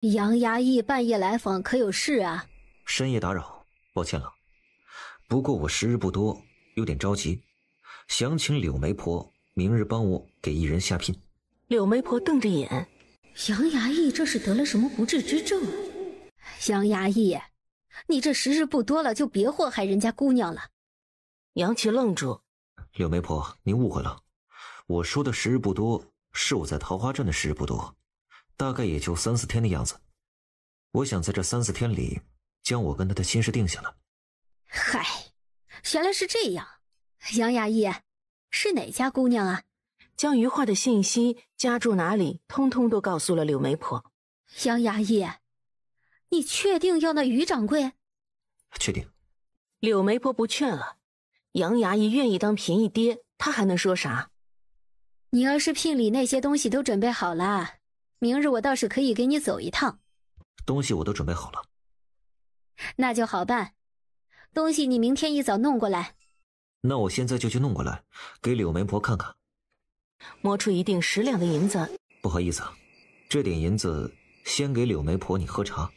杨衙役半夜来访，可有事啊？深夜打扰，抱歉了。不过我时日不多，有点着急，想请柳媒婆明日帮我给一人下聘。柳媒婆瞪着眼，杨衙役这是得了什么不治之症啊？杨衙役，你这时日不多了，就别祸害人家姑娘了。杨琪愣住，柳媒婆，您误会了，我说的时日不多，是我在桃花镇的时日不多，大概也就3、4天的样子。我想在这3、4天里，将我跟她的心事定下来。嗨，原来是这样。杨衙役，是哪家姑娘啊？将余化的信息、家住哪里，通通都告诉了柳媒婆。杨衙役，你确定要那余掌柜？确定。柳媒婆不劝了，杨衙役愿意当便宜爹，他还能说啥？你要是聘礼那些东西都准备好了，明日我倒是可以给你走一趟。东西我都准备好了。那就好办，东西你明天一早弄过来。那我现在就去弄过来，给柳媒婆看看。摸出一锭10两的银子。不好意思，这点银子先给柳媒婆你喝茶。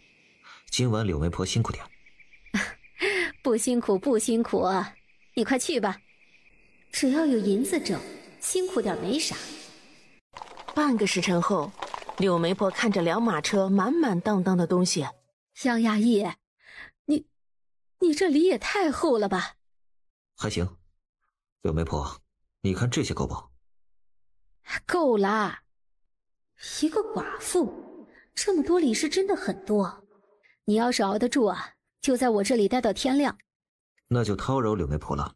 今晚柳媒婆辛苦点。不辛苦不辛苦，你快去吧。只要有银子挣，辛苦点没啥。半个时辰后，柳媒婆看着2马车满满当当的东西。杨衙役，你这礼也太厚了吧？还行。柳媒婆，你看这些够不？够啦。一个寡妇，这么多礼是真的很多。你要是熬得住啊，就在我这里待到天亮。那就叨扰柳媒婆了。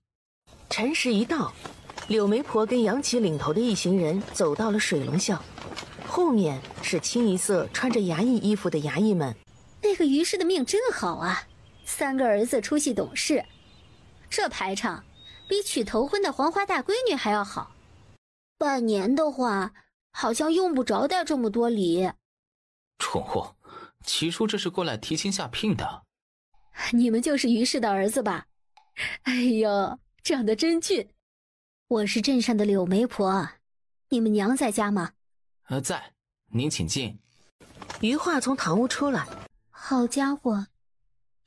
辰时一到，柳媒婆跟杨琪领头的一行人走到了水龙巷，后面是清一色穿着衙役衣服的衙役们。那个于氏的命真好啊，3个儿子出息懂事，这排场比娶头婚的黄花大闺女还要好。半年的话，好像用不着带这么多礼。蠢货，齐叔这是过来提亲下聘的。你们就是于氏的儿子吧？哎呦，长得真俊。我是镇上的柳媒婆，你们娘在家吗？在，您请进。余化从堂屋出来。好家伙，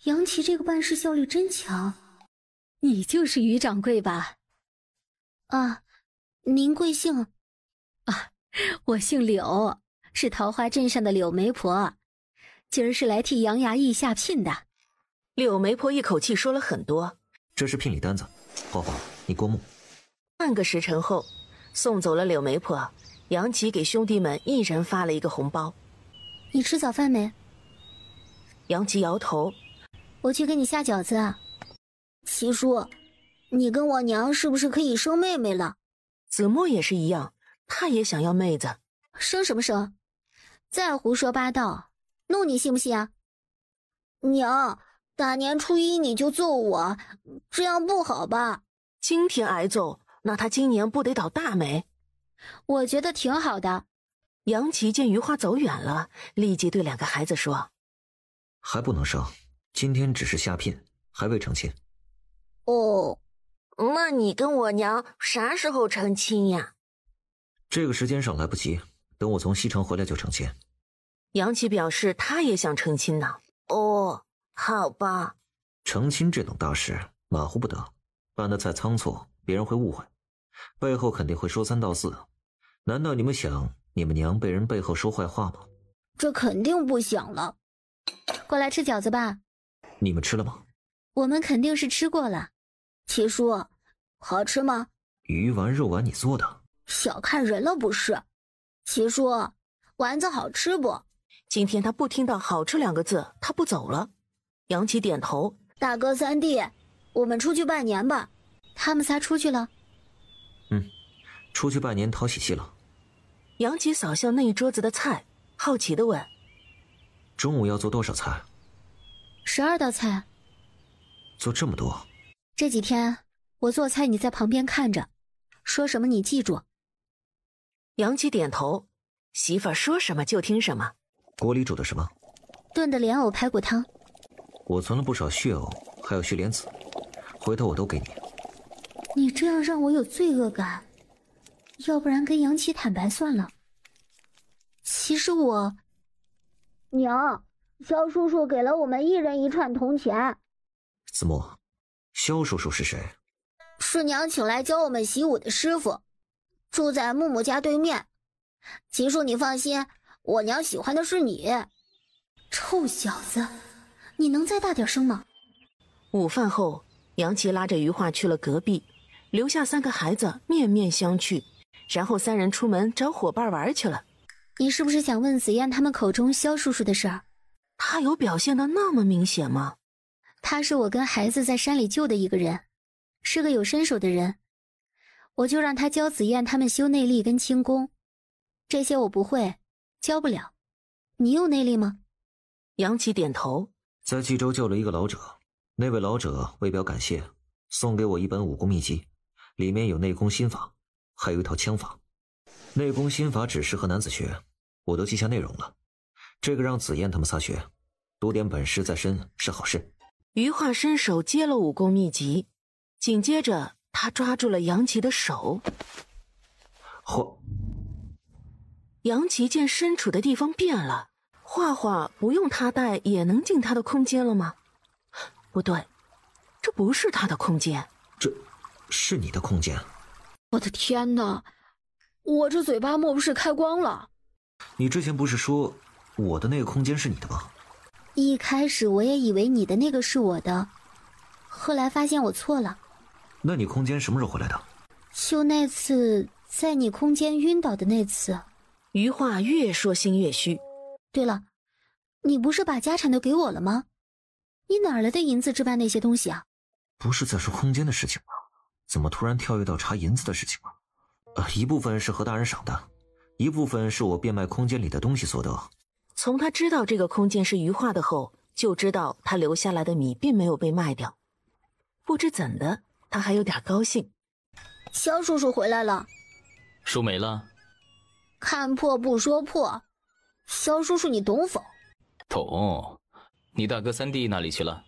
杨琪这个办事效率真强。你就是于掌柜吧？啊，您贵姓？啊，我姓柳，是桃花镇上的柳媒婆，今儿是来替杨衙役下聘的。柳媒婆一口气说了很多。这是聘礼单子，花花，你过目。半个时辰后，送走了柳媒婆，杨琪给兄弟们一人发了一个红包。你吃早饭没？杨琪摇头。我去给你下饺子啊。齐叔，你跟我娘是不是可以生妹妹了？子墨也是一样，他也想要妹子。生什么生？再胡说八道，弄你信不信啊？娘，大年初一你就揍我，这样不好吧？今天挨揍，那他今年不得倒大霉？我觉得挺好的。杨琪见余花走远了，立即对2个孩子说：还不能生，今天只是下聘，还未成亲。哦，那你跟我娘啥时候成亲呀？这个时间上来不及，等我从西城回来就成亲。杨琪表示他也想成亲呢。哦，好吧。成亲这种大事马虎不得，办得再仓促，别人会误会，背后肯定会说3道4。难道你们想你们娘被人背后说坏话吗？这肯定不想了。过来吃饺子吧。你们吃了吗？我们肯定是吃过了。齐叔，好吃吗？鱼丸肉丸你做的？小看人了不是？齐叔，丸子好吃不？今天他不听到好吃2个字，他不走了。杨琪点头。大哥3弟，我们出去拜年吧。他们仨出去了。出去拜年讨喜气了。杨琪扫向那一桌子的菜，好奇地问：中午要做多少菜？12道菜。做这么多？这几天我做菜，你在旁边看着，说什么你记住。杨琪点头，媳妇儿说什么就听什么。锅里煮的什么？炖的莲藕排骨汤。我存了不少血藕，还有血莲子，回头我都给你。你这样让我有罪恶感，要不然跟杨琪坦白算了。其实我娘，肖叔叔给了我们1人1串铜钱。子木，肖叔叔是谁？是娘请来教我们习武的师傅，住在木木家对面。秦叔你放心，我娘喜欢的是你。臭小子，你能再大点声吗？午饭后，杨琪拉着余化去了隔壁，留下3个孩子面面相觑，然后3人出门找伙伴玩去了。你是不是想问紫燕他们口中肖叔叔的事儿？他有表现得那么明显吗？他是我跟孩子在山里救的一个人，是个有身手的人，我就让他教紫燕他们修内力跟轻功，这些我不会，教不了。你有内力吗？杨琪点头。在冀州救了一个老者，那位老者为表感谢，送给我一本武功秘籍，里面有内功心法，还有一套枪法。内功心法只适合男子学，我都记下内容了。这个让紫燕他们仨学，多点本事在身是好事。余化伸手接了武功秘籍，紧接着他抓住了杨琪的手。杨琪见身处的地方变了，画画不用他带也能进他的空间了吗？不对，这不是他的空间。这是你的空间。我的天哪，我这嘴巴莫不是开光了？你之前不是说我的那个空间是你的吗？一开始我也以为你的那个是我的，后来发现我错了。那你空间什么时候回来的？就那次在你空间晕倒的那次。余化越说心越虚。对了，你不是把家产都给我了吗？你哪来的银子置办那些东西啊？不是在说空间的事情吗？怎么突然跳跃到查银子的事情了？一部分是何大人赏的，一部分是我变卖空间里的东西所得。从他知道这个空间是余化的后，就知道他留下来的米并没有被卖掉。不知怎的，他还有点高兴。肖叔叔回来了。书没了？看破不说破，肖叔叔你懂否？懂。你大哥3弟哪里去了？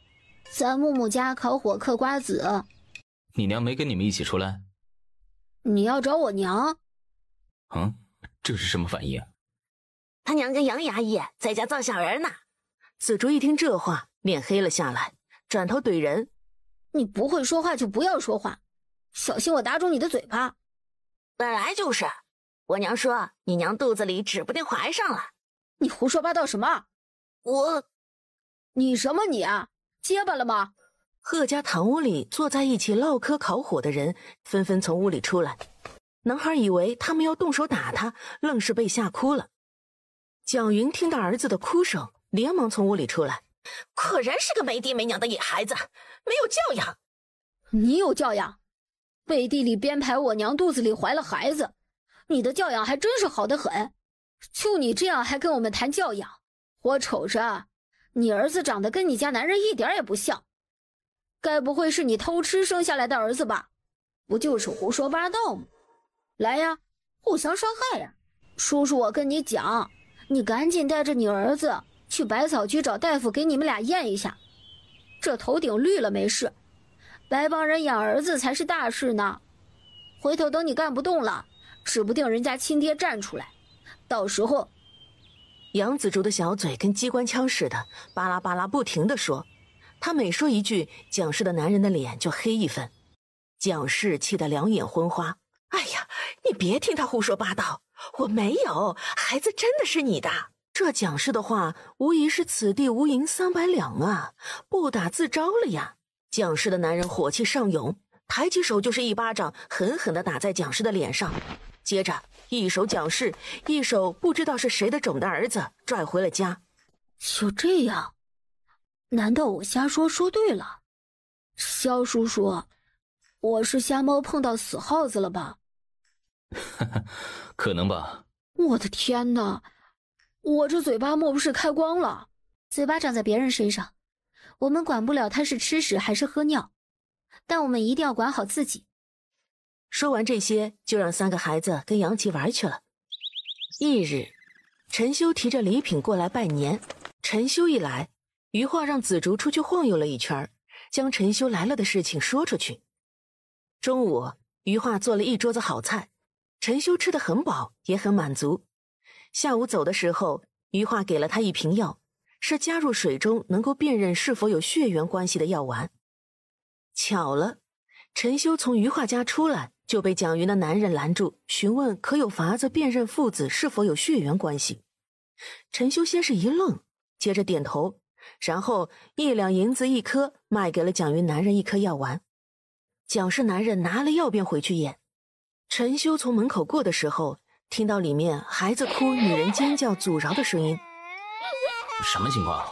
在木木家烤火嗑瓜子。你娘没跟你们一起出来？你要找我娘？这是什么反应？他娘跟杨衙役在家造小人呢。紫竹一听这话，脸黑了下来，转头怼人：你不会说话就不要说话，小心我打肿你的嘴巴。本来就是，我娘说你娘肚子里指不定怀上了。你胡说八道什么？你什么你啊？结巴了吗？贺家堂屋里坐在一起唠嗑烤火的人纷纷从屋里出来，男孩以为他们要动手打他，愣是被吓哭了。蒋云听到儿子的哭声，连忙从屋里出来。果然是个没爹没娘的野孩子，没有教养。你有教养，背地里编排我娘肚子里怀了孩子，你的教养还真是好得很。就你这样还跟我们谈教养，我瞅着你儿子长得跟你家男人一点也不像，该不会是你偷吃生下来的儿子吧？不就是胡说八道吗？来呀，互相伤害呀！叔叔我跟你讲，你赶紧带着你儿子去百草局找大夫给你们俩验一下，这头顶绿了没事，白帮人养儿子才是大事呢。回头等你干不动了，指不定人家亲爹站出来，到时候……杨子竹的小嘴跟机关枪似的，巴拉巴拉不停地说。他每说一句，蒋氏的男人的脸就黑一分。蒋氏气得两眼昏花。哎呀，你别听他胡说八道，我没有，孩子真的是你的。这蒋氏的话无疑是此地无银300两啊，不打自招了呀。蒋氏的男人火气上涌，抬起手就是一巴掌，狠狠地打在蒋氏的脸上。接着一手蒋氏，一手不知道是谁的种的儿子拽回了家。就这样？难道我瞎说对了？肖叔叔，我是瞎猫碰到死耗子了吧？可能吧。我的天哪，我这嘴巴莫不是开光了？嘴巴长在别人身上，我们管不了他是吃屎还是喝尿，但我们一定要管好自己。说完这些，就让3个孩子跟杨琪玩去了。翌日，陈修提着礼品过来拜年。陈修一来，余化让紫竹出去晃悠了一圈，将陈修来了的事情说出去。中午，余化做了一桌子好菜，陈修吃得很饱，也很满足。下午走的时候，余化给了他一瓶药，是加入水中能够辨认是否有血缘关系的药丸。巧了，陈修从余化家出来就被蒋云的男人拦住，询问可有法子辨认父子是否有血缘关系。陈修先是一愣，接着点头，然后1两银子1颗卖给了蒋云男人1颗药丸。蒋氏男人拿了药便回去验。陈修从门口过的时候，听到里面孩子哭、女人尖叫阻挠的声音。什么情况？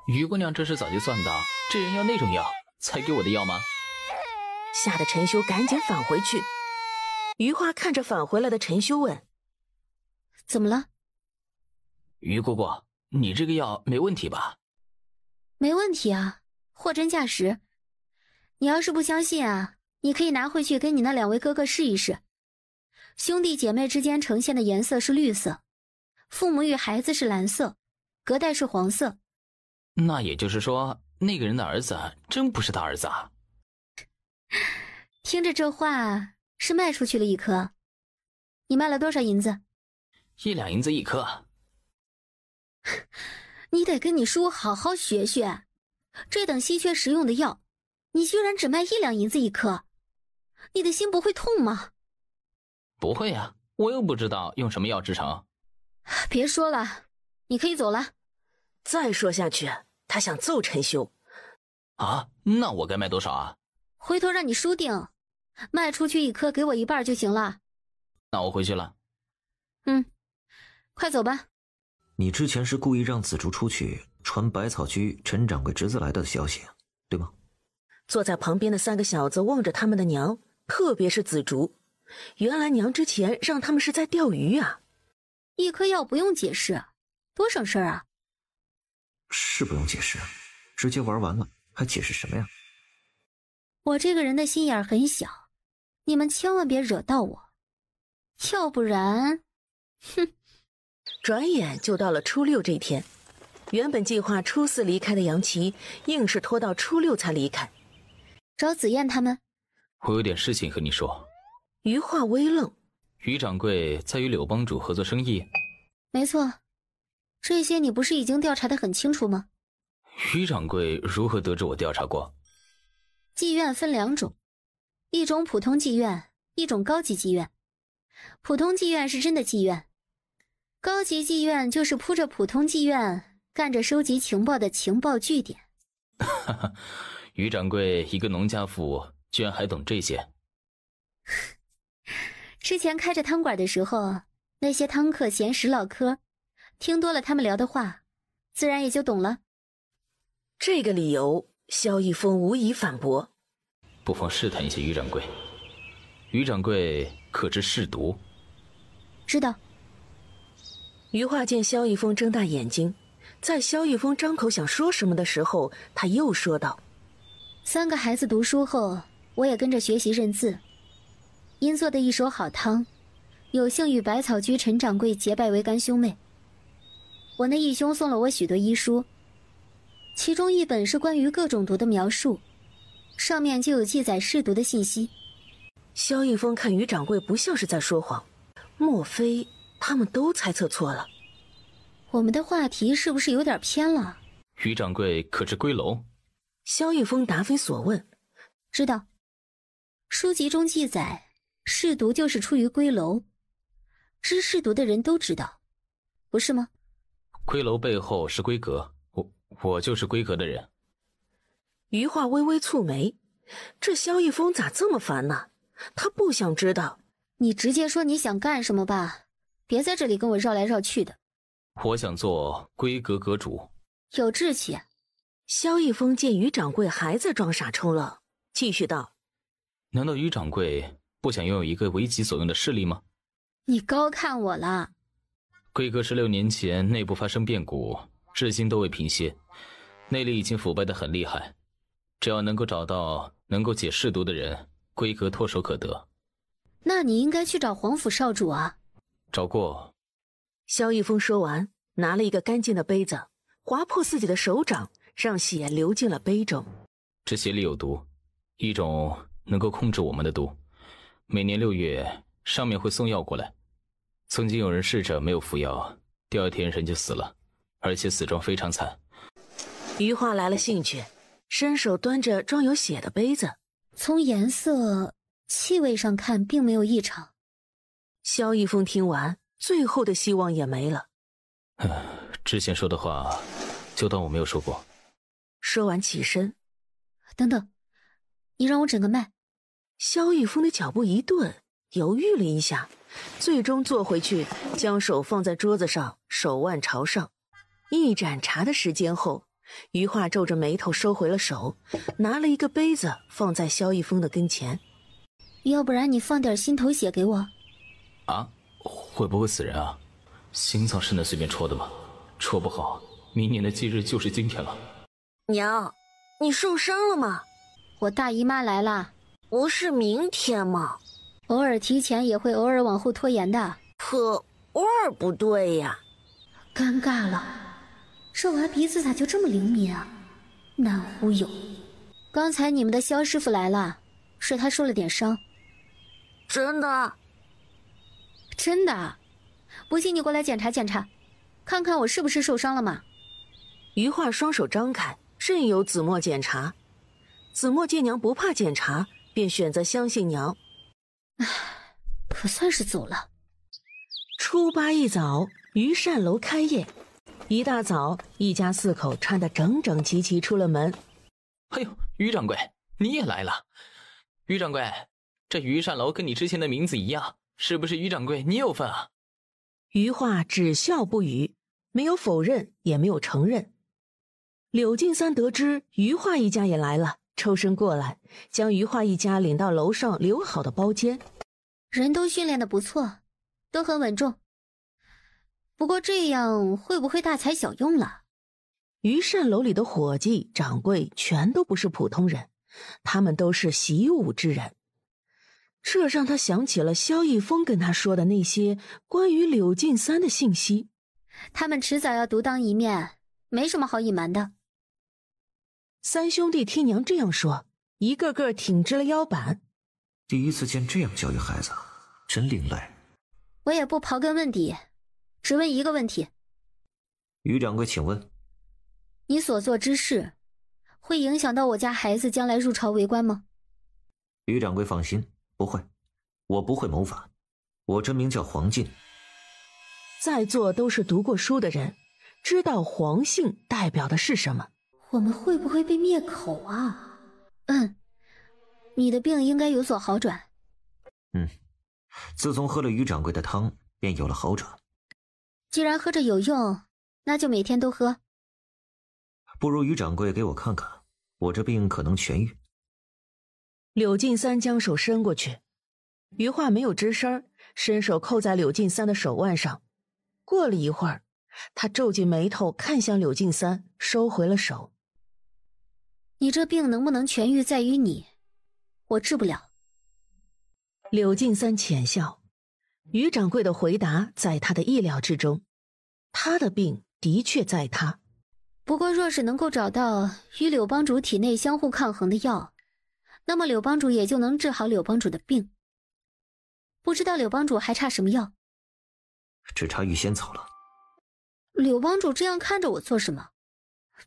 于姑娘这是早就算到这人要那种药才给我的药吗？吓得陈修赶紧返回去。余化看着返回来的陈修问：怎么了？于姑姑，你这个药没问题吧？没问题啊，货真价实。你要是不相信啊，你可以拿回去跟你那2位哥哥试一试。兄弟姐妹之间呈现的颜色是绿色，父母与孩子是蓝色，隔代是黄色。那也就是说，那个人的儿子真不是他儿子啊？听着这话，是卖出去了1颗。你卖了多少银子？1两银子1颗。你得跟你叔好好学学，这等稀缺实用的药，你居然只卖1两银子1颗，你的心不会痛吗？不会啊，我又不知道用什么药制成。别说了，你可以走了。再说下去，他想揍陈修。啊，那我该卖多少啊？回头让你叔定，卖出去1颗给我1半就行了。那我回去了。快走吧。你之前是故意让紫竹出去传百草居陈掌柜侄子来的消息，对吗？坐在旁边的3个小子望着他们的娘，特别是紫竹。原来娘之前让他们是在钓鱼啊。1颗药不用解释，多省事儿啊。是不用解释，直接玩完了还解释什么呀？我这个人的心眼儿很小，你们千万别惹到我，要不然，哼。转眼就到了初6这天，原本计划初4离开的杨琪，硬是拖到初6才离开。找紫燕他们？我有点事情和你说。余化微愣。于掌柜在与柳帮主合作生意？没错，这些你不是已经调查得很清楚吗？于掌柜如何得知我调查过？妓院分2种，一种普通妓院，一种高级妓院。普通妓院是真的妓院，高级妓院就是铺着普通妓院干着收集情报的情报据点。哈哈，于掌柜一个农家妇居然还懂这些。之前开着汤馆的时候，那些汤客闲时唠嗑，听多了他们聊的话，自然也就懂了。这个理由萧逸峰无以反驳。不妨试探一下于掌柜。于掌柜可知试毒？知道。余化见萧逸峰睁大眼睛，在萧逸峰张口想说什么的时候，他又说道：3个孩子读书后，我也跟着学习认字，因做的一手好汤，有幸与百草居陈掌柜结拜为干兄妹。我那义兄送了我许多医书，其中一本是关于各种毒的描述，上面就有记载试毒的信息。萧逸峰看于掌柜不像是在说谎，莫非他们都猜测错了？我们的话题是不是有点偏了？于掌柜可知龟楼？萧逸峰答非所问。知道。书籍中记载，试毒就是出于龟楼，知试毒的人都知道，不是吗？龟楼背后是龟阁，我就是龟阁的人。余化微微蹙眉，这萧逸峰咋这么烦呢？他不想知道。你直接说你想干什么吧，别在这里跟我绕来绕去的。我想做龟阁阁主。有志气。萧逸峰见于掌柜还在装傻充愣，继续道：难道于掌柜不想拥有一个为己所用的势力吗？你高看我了。龟阁16年前内部发生变故，至今都未平息，内力已经腐败得很厉害。只要能够找到能够解试毒的人，龟阁唾手可得。那你应该去找皇甫少主啊。找过。萧逸峰说完，拿了一个干净的杯子，划破自己的手掌，让血流进了杯中。这血里有毒，一种能够控制我们的毒。每年6月，上面会送药过来。曾经有人试着没有服药，第2天人就死了。而且死状非常惨。余化来了兴趣，伸手端着装有血的杯子。从颜色、气味上看，并没有异常。萧逸风听完，最后的希望也没了。之前说的话，就当我没有说过。说完起身。等等，你让我诊个脉。萧逸风的脚步一顿，犹豫了一下，最终坐回去，将手放在桌子上，手腕朝上。一盏茶的时间后，余化皱着眉头收回了手，拿了一个杯子放在萧逸风的跟前。要不然你放点心头血给我。啊？会不会死人啊？心脏是能随便戳的吗？戳不好，明年的忌日就是今天了。娘，你受伤了吗？我大姨妈来了。不是明天吗？偶尔提前也会偶尔往后拖延的。可偶尔不对呀。尴尬了，这娃鼻子咋就这么灵敏啊？难忽悠。刚才你们的萧师傅来了，是他受了点伤。真的？真的。不信你过来检查检查，看看我是不是受伤了嘛。余化双手张开，任由子墨检查。子墨见娘不怕检查，便选择相信娘。可算是走了。初八一早，余善楼开业。一大早，一家4口穿得整整齐齐出了门。哎呦，余掌柜，你也来了。余掌柜，这余善楼跟你之前的名字一样，是不是余掌柜你有份啊？余化只笑不语，没有否认，也没有承认。柳敬三得知余化一家也来了，抽身过来，将余化一家领到楼上留好的包间。人都训练得不错，都很稳重。不过这样会不会大材小用了？余善楼里的伙计、掌柜全都不是普通人，他们都是习武之人。这让他想起了萧逸风跟他说的那些关于柳敬三的信息。他们迟早要独当一面，没什么好隐瞒的。三兄弟听娘这样说，一个个挺直了腰板。第一次见这样教育孩子，真另类。我也不刨根问底，只问一个问题。余掌柜，请问，你所做之事会影响到我家孩子将来入朝为官吗？余掌柜放心，不会，我不会谋反，我真名叫黄进。在座都是读过书的人，知道黄姓代表的是什么。我们会不会被灭口啊？你的病应该有所好转。自从喝了余掌柜的汤，便有了好转。既然喝着有用，那就每天都喝。不如余掌柜给我看看，我这病可能痊愈。柳敬三将手伸过去，余化没有吱声，伸手扣在柳敬三的手腕上。过了一会儿，他皱紧眉头看向柳敬三，收回了手。你这病能不能痊愈在于你，我治不了。柳敬三浅笑，余掌柜的回答在他的意料之中，他的病的确在他。不过若是能够找到与柳帮主体内相互抗衡的药，那么柳帮主也就能治好柳帮主的病。不知道柳帮主还差什么药？只差御仙草了。柳帮主这样看着我做什么？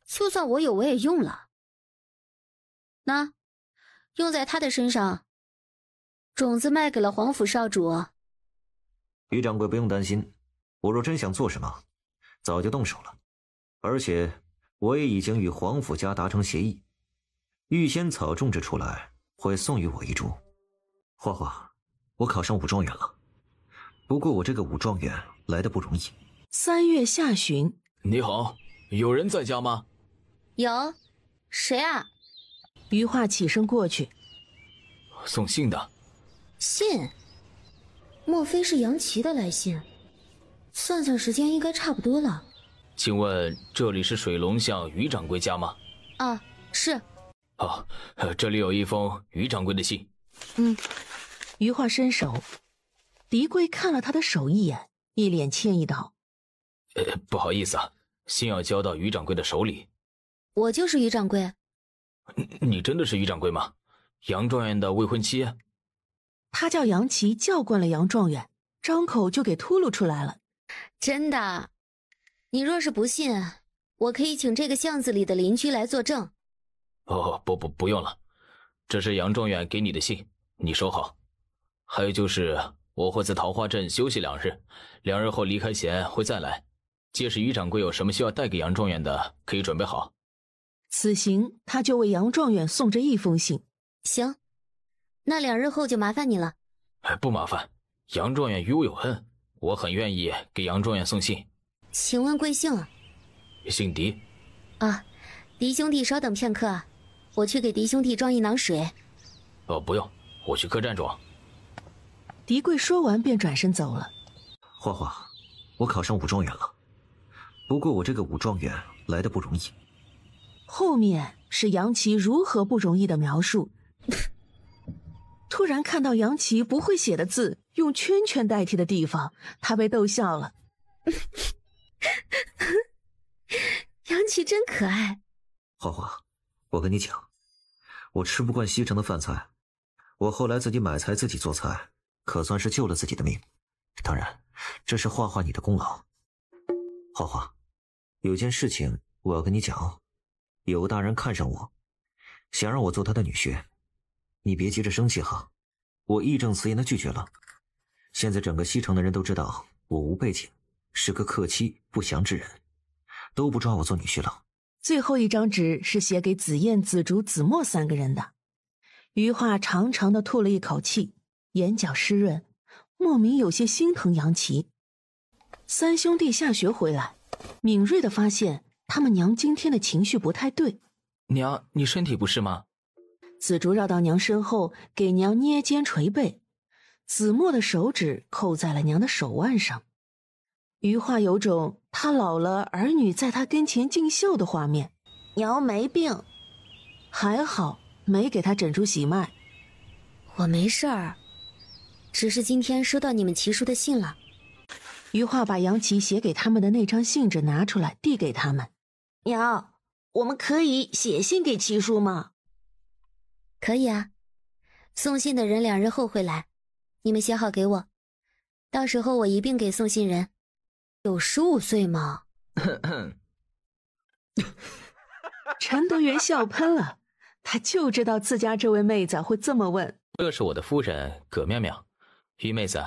就算我有，我也用了。那用在他的身上，种子卖给了黄甫少主。余掌柜不用担心，我若真想做什么，早就动手了。而且我也已经与黄甫家达成协议，御仙草种植出来会送与我一株。花花，我考上武状元了，不过我这个武状元来得不容易。3月下旬，你好，有人在家吗？有，谁啊？余化起身过去。送信的。信？莫非是杨琪的来信？算算时间应该差不多了。请问这里是水龙巷余掌柜家吗？啊，是。好，这里有一封余掌柜的信。余化伸手，狄贵看了他的手一眼，一脸歉意道：不好意思啊，信要交到余掌柜的手里。我就是余掌柜。你真的是余掌柜吗？杨状元的未婚妻？他叫杨琪，叫惯了杨状元，张口就给秃噜出来了。真的。你若是不信，我可以请这个巷子里的邻居来作证。哦，不用了，这是杨状元给你的信，你收好。还有就是我会在桃花镇休息2日，2日后离开前会再来。届时于掌柜有什么需要带给杨状元的，可以准备好。此行他就为杨状元送这一封信。行，那2日后就麻烦你了。不麻烦，杨状元与我有恩，我很愿意给杨状元送信。请问贵姓啊？姓狄。啊，狄兄弟稍等片刻，我去给狄兄弟装一囊水。不用，我去客栈装。狄贵说完便转身走了。花花，我考上武状元了，不过我这个武状元来的不容易。后面是杨琪如何不容易的描述。突然看到杨琪不会写的字用圈圈代替的地方，他被逗笑了。杨琪真可爱。花花，我跟你讲，我吃不惯西城的饭菜，我后来自己买菜自己做菜，可算是救了自己的命。当然，这是花花你的功劳。花花，有件事情我要跟你讲哦。有个大人看上我，想让我做他的女婿，你别急着生气哈。我义正辞严的拒绝了。现在整个西城的人都知道我无背景，是个克妻不祥之人，都不抓我做女婿了。最后一张纸是写给紫燕、紫竹、紫墨3个人的。余化长长的吐了一口气，眼角湿润，莫名有些心疼杨琪。3兄弟下学回来，敏锐的发现他们娘今天的情绪不太对。娘，你身体不适吗？紫竹绕到娘身后，给娘捏肩捶背，紫墨的手指扣在了娘的手腕上。余化有种他老了儿女在他跟前尽孝的画面。娘没病，还好没给他诊出喜脉。我没事儿，只是今天收到你们齐叔的信了。余化把杨琪写给他们的那张信纸拿出来递给他们。娘，我们可以写信给齐叔吗？可以啊，送信的人2日后会来，你们写好给我，到时候我一并给送信人。有15岁吗？陈德元笑喷了，他就知道自家这位妹子会这么问。这是我的夫人葛妙妙，于妹子，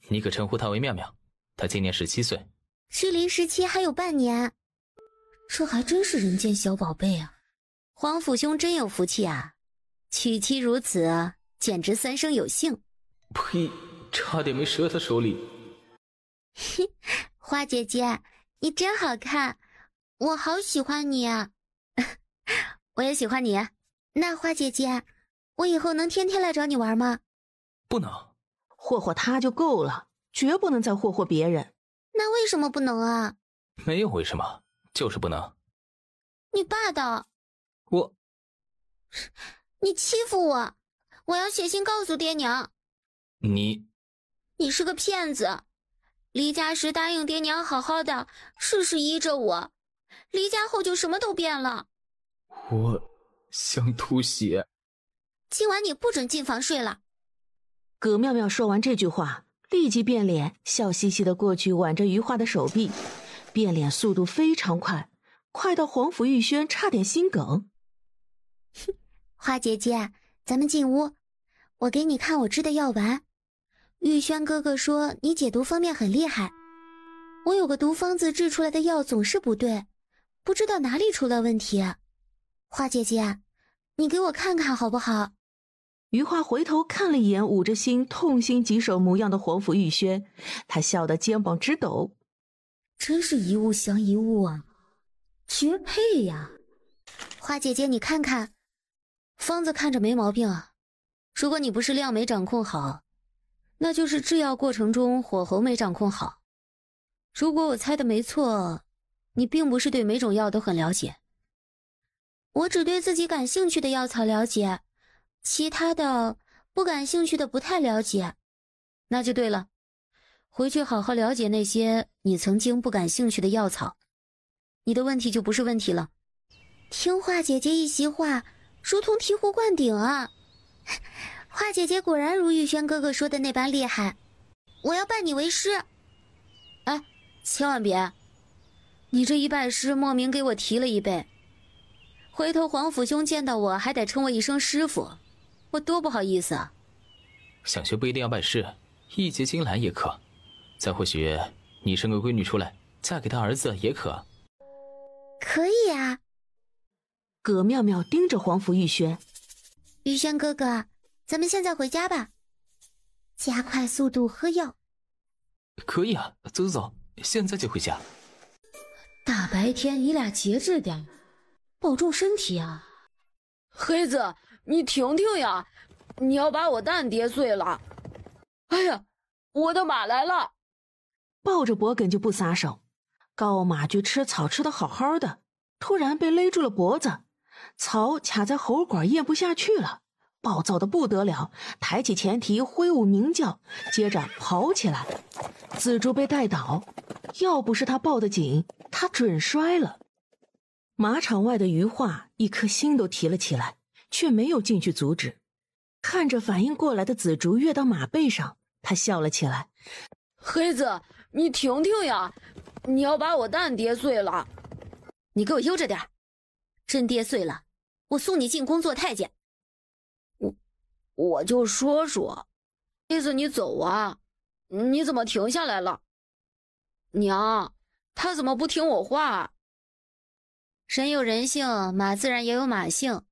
你可称呼她为妙妙。她今年17岁，距离17还有半年，这还真是人间小宝贝啊！皇甫兄真有福气啊，娶妻如此，简直3生有幸。呸！差点没折她手里。嘿，花姐姐，你真好看，我好喜欢你啊！我也喜欢你。那花姐姐，我以后能天天来找你玩吗？不能。霍霍他就够了，绝不能再霍霍别人。那为什么不能啊？没有为什么，就是不能。你霸道。你欺负我，我要写信告诉爹娘。你是个骗子。离家时答应爹娘好好的，事事依着我，离家后就什么都变了。我想吐血。今晚你不准进房睡了。葛妙妙说完这句话，立即变脸，笑嘻嘻的过去挽着余化的手臂，变脸速度非常快，快到皇甫玉轩差点心梗。花姐姐，咱们进屋，我给你看我织的药丸。玉轩哥哥说你解毒方面很厉害，我有个毒方子制出来的药总是不对，不知道哪里出了问题。花姐姐，你给我看看好不好？余化回头看了一眼捂着心痛心疾首模样的皇甫玉轩，他笑得肩膀直抖。真是一物降一物啊，绝配呀！花姐姐你看看，方子看着没毛病啊，如果你不是量没掌控好，那就是制药过程中火候没掌控好。如果我猜的没错，你并不是对每种药都很了解。我只对自己感兴趣的药草了解，其他的不感兴趣的不太了解。那就对了，回去好好了解那些你曾经不感兴趣的药草，你的问题就不是问题了。听花姐姐一席话，如同醍醐灌顶啊！花姐姐果然如玉轩哥哥说的那般厉害，我要拜你为师。哎，千万别！你这一拜师，莫名给我提了一杯，回头黄甫兄见到我还得称我一声师傅，我多不好意思啊。想学不一定要拜师，一结金兰也可。再或许你生个闺女出来，嫁给他儿子也可。可以啊。葛妙妙盯着黄甫玉轩，玉轩哥哥，咱们现在回家吧，加快速度喝药。可以啊，走走走，现在就回家。大白天你俩节制点，保重身体啊。黑子，你停停呀，你要把我蛋跌碎了。哎呀，我的马来了。抱着脖梗就不撒手。高马驹吃草吃得好好的，突然被勒住了脖子，草卡在喉管咽不下去了，暴躁的不得了，抬起前蹄挥舞鸣叫，接着跑起来。紫竹被带倒，要不是他抱得紧，他准摔了。马场外的余化一颗心都提了起来，却没有进去阻止。看着反应过来的紫竹跃到马背上，他笑了起来。黑子，你停停呀，你要把我蛋跌碎了。你给我悠着点，真跌碎了，我送你进宫做太监。我就说说，黑子你走啊，你怎么停下来了？娘，他怎么不听我话？人有人性，马自然也有马性。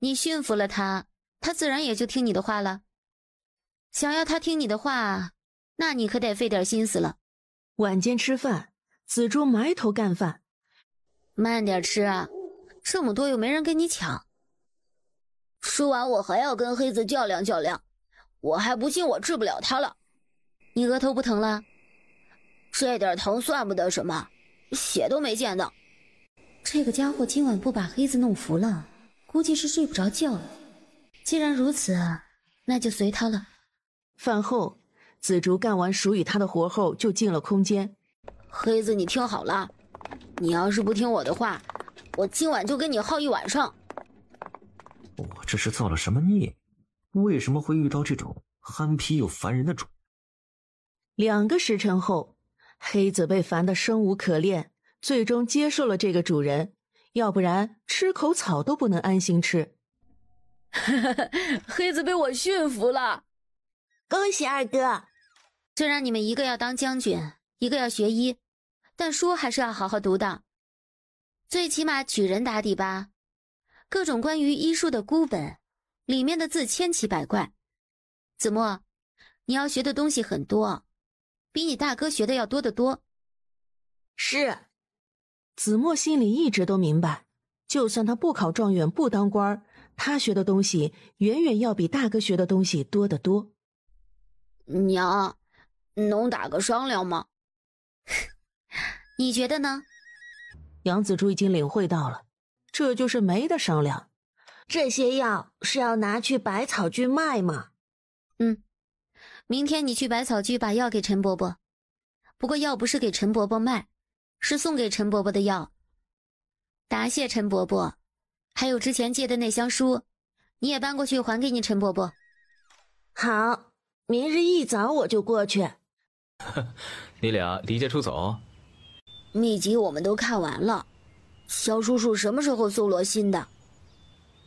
你驯服了他，他自然也就听你的话了。想要他听你的话，那你可得费点心思了。晚间吃饭，紫竹埋头干饭。慢点吃啊，这么多又没人跟你抢。吃完我还要跟黑子较量较量，我还不信我治不了他了。你额头不疼了？这点疼算不得什么，血都没见到。这个家伙今晚不把黑子弄服了，估计是睡不着觉了。既然如此，那就随他了。饭后，紫竹干完属于他的活后就进了空间。黑子，你听好了，你要是不听我的话，我今晚就跟你耗一晚上。我这是造了什么孽？为什么会遇到这种憨批又烦人的主？2个时辰后，黑子被烦得生无可恋，最终接受了这个主人，要不然吃口草都不能安心吃。黑子被我驯服了，恭喜二哥！虽然你们一个要当将军，一个要学医，但书还是要好好读的，最起码举人打底吧。各种关于医术的孤本，里面的字千奇百怪。子墨，你要学的东西很多，比你大哥学的要多得多。是。子墨心里一直都明白，就算他不考状元不当官，他学的东西远远要比大哥学的东西多得多。娘，能打个商量吗？你觉得呢？杨子珠已经领会到了，这就是没得商量。这些药是要拿去百草居卖吗？明天你去百草居把药给陈伯伯。不过药不是给陈伯伯卖，是送给陈伯伯的药。答谢陈伯伯，还有之前借的那箱书，你也搬过去还给你陈伯伯。好，明日一早我就过去。你俩离家出走？秘籍我们都看完了，萧叔叔什么时候搜罗新的？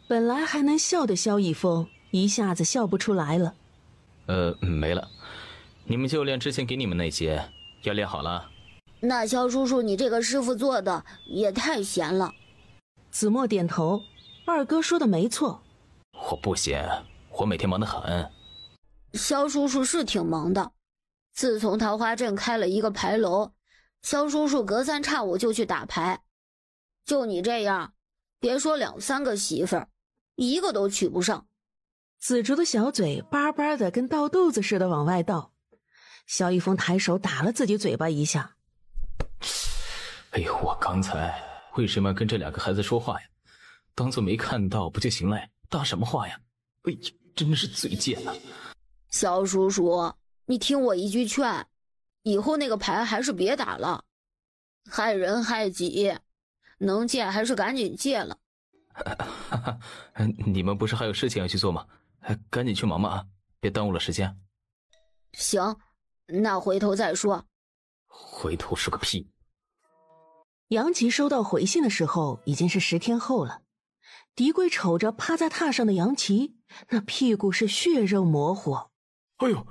本来还能笑的萧逸风一下子笑不出来了。没了，你们就练之前给你们那些，要练好了。那萧叔叔，你这个师傅做的也太闲了。子墨点头，二哥说的没错。我不闲，我每天忙得很。萧叔叔是挺忙的，自从桃花镇开了一个牌楼，萧叔叔隔三差五就去打牌。就你这样，别说2、3个媳妇儿，一个都娶不上。紫竹的小嘴巴巴的跟倒豆子似的往外倒。萧逸风抬手打了自己嘴巴一下。哎呦，我刚才为什么要跟这2个孩子说话呀？当做没看到不就行了呀？搭什么话呀？哎呀，真是嘴贱啊！萧叔叔，你听我一句劝，以后那个牌还是别打了，害人害己，能戒还是赶紧戒了。你们不是还有事情要去做吗？赶紧去忙吧啊，别耽误了时间。行，那回头再说。回头说个屁！杨琪收到回信的时候已经是10天后了。狄贵瞅着趴在榻上的杨琪，那屁股是血肉模糊。哎呦，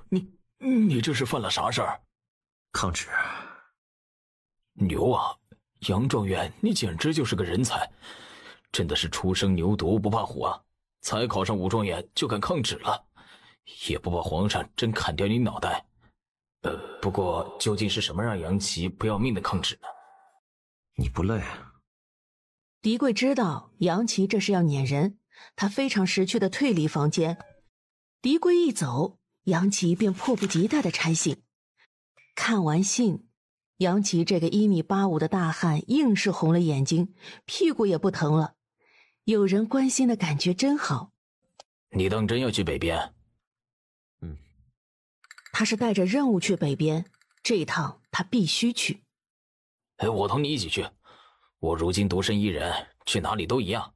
你这是犯了啥事儿？抗旨。牛啊，杨状元，你简直就是个人才，真的是初生牛犊不怕虎啊！才考上武状元就敢抗旨了，也不怕皇上真砍掉你脑袋。不过究竟是什么让杨琪不要命的抗旨呢？你不累？狄贵知道杨琪这是要撵人，他非常识趣的退离房间。狄贵一走，杨琪便迫不及待的拆信。看完信，杨琪这个1.85米的大汉硬是红了眼睛，屁股也不疼了。有人关心的感觉真好。你当真要去北边？他是带着任务去北边，这一趟他必须去。我同你一起去，我如今独身一人，去哪里都一样。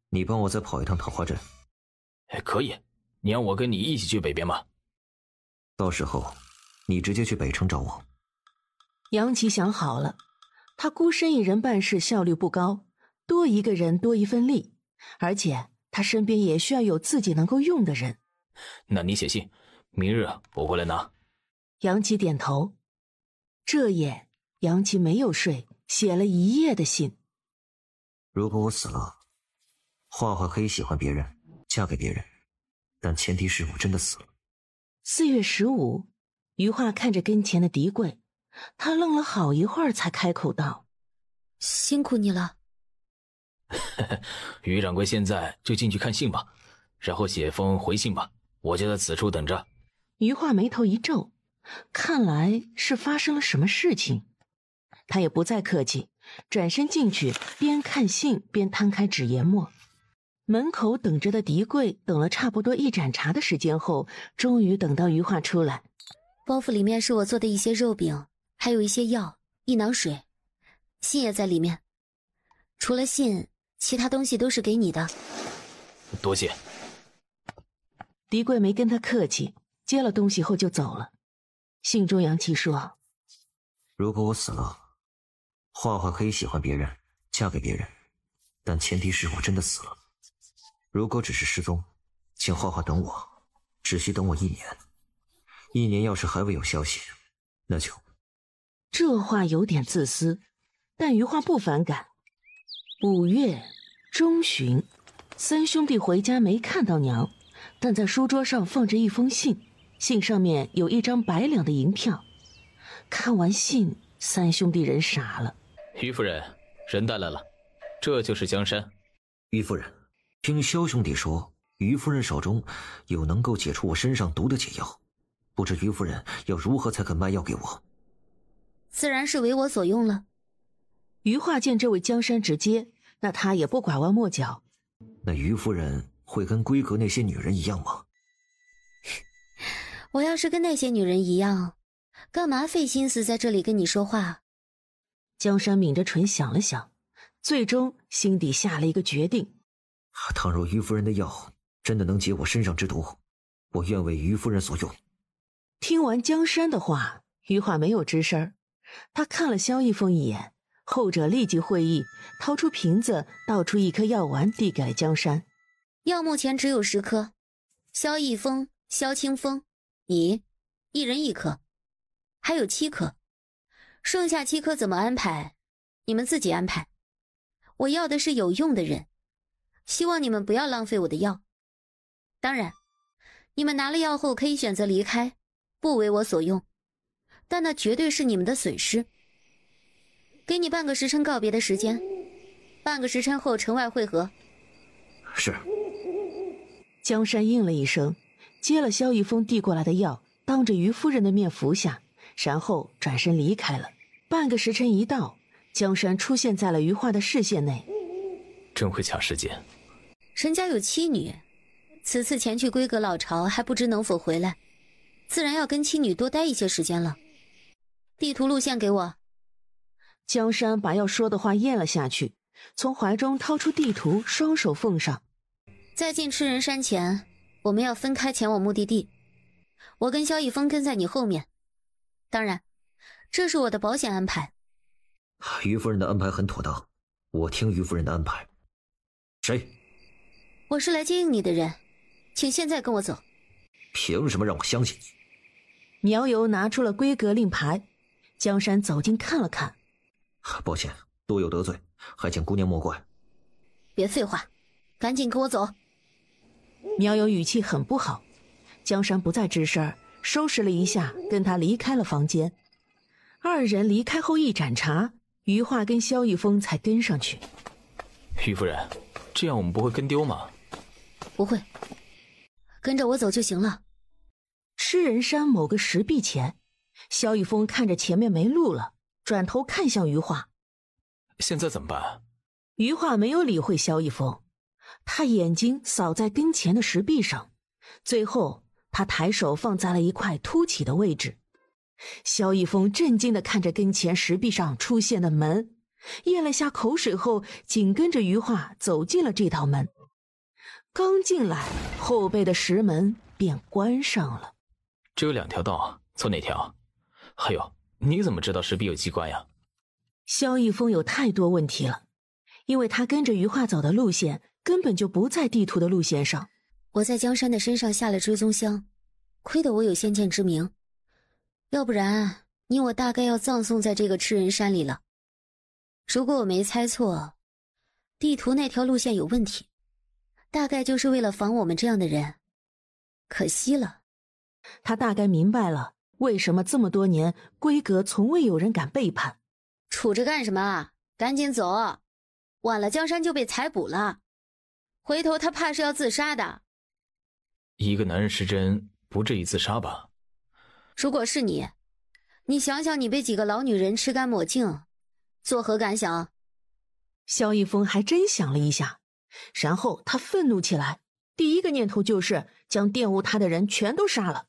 你帮我再跑一趟桃花镇。可以，你让我跟你一起去北边吗？到时候你直接去北城找我。杨琪想好了，他孤身一人办事效率不高，多一个人多一份力，而且他身边也需要有自己能够用的人。那你写信，明日我过来拿。杨琪点头。这夜杨琪没有睡，写了一夜的信。如果我死了，画画可以喜欢别人，嫁给别人，但前提是我真的死了。4月15，余化看着跟前的狄贵，他愣了好一会儿才开口道：辛苦你了。于掌柜现在就进去看信吧，然后写封回信吧，我就在此处等着。余化眉头一皱，看来是发生了什么事情。他也不再客气，转身进去，边看信边摊开纸研墨。门口等着的狄贵等了差不多1盏茶的时间后，终于等到余化出来。包袱里面是我做的一些肉饼，还有一些药，1囊水，信也在里面。除了信，其他东西都是给你的。多谢。狄贵没跟他客气，接了东西后就走了。信中杨琪说：如果我死了，画画可以喜欢别人，嫁给别人，但前提是我真的死了。如果只是失踪，请画画等我，只需等我1年。1年要是还未有消息，那就……这话有点自私，但余化不反感。5月中旬，3兄弟回家没看到娘，但在书桌上放着一封信，信上面有1张100两的银票。看完信，3兄弟人傻了。于夫人，人带来了，这就是江山。于夫人，听萧兄弟说，于夫人手中有能够解除我身上毒的解药，不知于夫人要如何才肯卖药给我？自然是为我所用了。余化见这位江山直接，那他也不拐弯抹角。那于夫人会跟闺阁那些女人一样吗？我要是跟那些女人一样，干嘛费心思在这里跟你说话？江山抿着唇想了想，最终心底下了一个决定。倘若于夫人的药真的能解我身上之毒，我愿为于夫人所用。听完江山的话，余化没有吱声，他看了萧逸风一眼，后者立即会意，掏出瓶子倒出1颗药丸递给了江山。药目前只有10颗，萧逸风、萧清风，你1人1颗，还有7颗，剩下7颗怎么安排？你们自己安排。我要的是有用的人，希望你们不要浪费我的药。当然，你们拿了药后可以选择离开，不为我所用，但那绝对是你们的损失。给你半个时辰告别的时间，半个时辰后城外会合。是。江山应了一声，接了萧逸风递过来的药，当着于夫人的面服下，然后转身离开了。半个时辰一到，江山出现在了余化的视线内。真会掐时间。人家有妻女，此次前去闺阁老巢还不知能否回来，自然要跟妻女多待一些时间了。地图路线给我。江山把要说的话咽了下去，从怀中掏出地图，双手奉上。在进吃人山前，我们要分开前往目的地。我跟萧逸风跟在你后面。当然，这是我的保险安排。于夫人的安排很妥当，我听于夫人的安排。谁？我是来接应你的人，请现在跟我走。凭什么让我相信你？苗油拿出了规格令牌，江山走近看了看。抱歉，多有得罪，还请姑娘莫怪。别废话，赶紧跟我走。苗油语气很不好，江山不再吱声，收拾了一下，跟他离开了房间。二人离开后一盏茶，余化跟萧玉峰才跟上去。于夫人，这样我们不会跟丢吗？不会，跟着我走就行了。吃人山某个石壁前，萧玉峰看着前面没路了，转头看向余化。现在怎么办？余化没有理会萧玉峰，他眼睛扫在跟前的石壁上，最后他抬手放在了一块凸起的位置。萧玉峰震惊地看着跟前石壁上出现的门，咽了下口水后，紧跟着余化走进了这道门。刚进来，后背的石门便关上了。只有2条道，走哪条？还有，你怎么知道石壁有机关呀？萧玉峰有太多问题了，因为他跟着余化走的路线根本就不在地图的路线上。我在江山的身上下了追踪箱，亏得我有先见之明，要不然你我大概要葬送在这个吃人山里了。如果我没猜错，地图那条路线有问题，大概就是为了防我们这样的人。可惜了。他大概明白了为什么这么多年规格从未有人敢背叛。杵着干什么？赶紧走，晚了江山就被采捕了，回头他怕是要自杀的。一个男人失贞，不至于自杀吧？如果是你，你想想你被几个老女人吃干抹净，作何感想？萧一峰还真想了一下，然后他愤怒起来，第一个念头就是将玷污他的人全都杀了。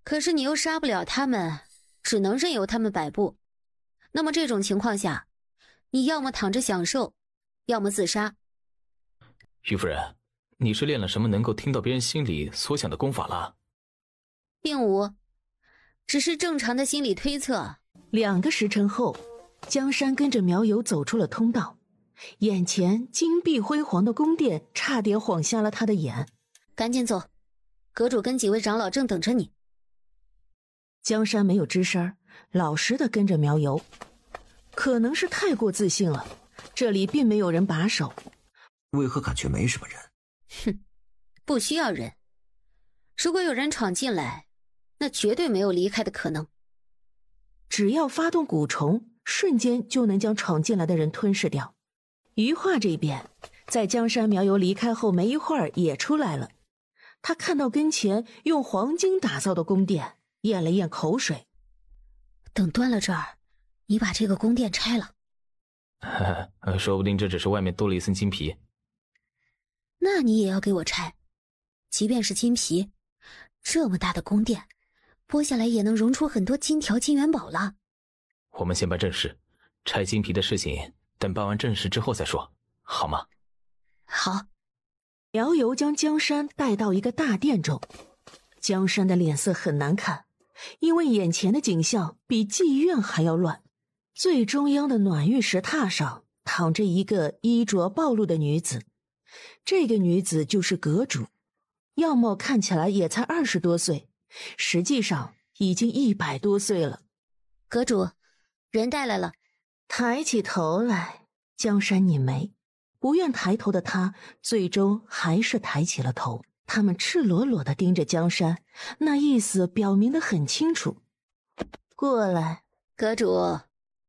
可是你又杀不了他们，只能任由他们摆布。那么这种情况下，你要么躺着享受，要么自杀。于夫人，你是练了什么能够听到别人心里所想的功法啦？并无，只是正常的心理推测。2个时辰后，江山跟着苗友走出了通道，眼前金碧辉煌的宫殿差点晃瞎了他的眼。赶紧走，阁主跟几位长老正等着你。江山没有吱声，老实的跟着苗友。可能是太过自信了，这里并没有人把守。为何感觉没什么人？哼，不需要人。如果有人闯进来，那绝对没有离开的可能。只要发动蛊虫，瞬间就能将闯进来的人吞噬掉。余化这边，在江山苗友离开后没一会儿也出来了。他看到跟前用黄金打造的宫殿，咽了咽口水。等端了这儿，你把这个宫殿拆了。说不定这只是外面多了一层金皮。那你也要给我拆。即便是金皮，这么大的宫殿，剥下来也能熔出很多金条金元宝了。我们先办正事，拆金皮的事情等办完正事之后再说，好吗？好。苗友将江山带到一个大殿中，江山的脸色很难看，因为眼前的景象比妓院还要乱。最中央的暖玉石榻上躺着一个衣着暴露的女子，这个女子就是阁主，样貌看起来也才20多岁，实际上已经100多岁了。阁主，人带来了。抬起头来，江山拧眉，不愿抬头的他最终还是抬起了头。他们赤裸裸地盯着江山，那意思表明得很清楚。过来。阁主，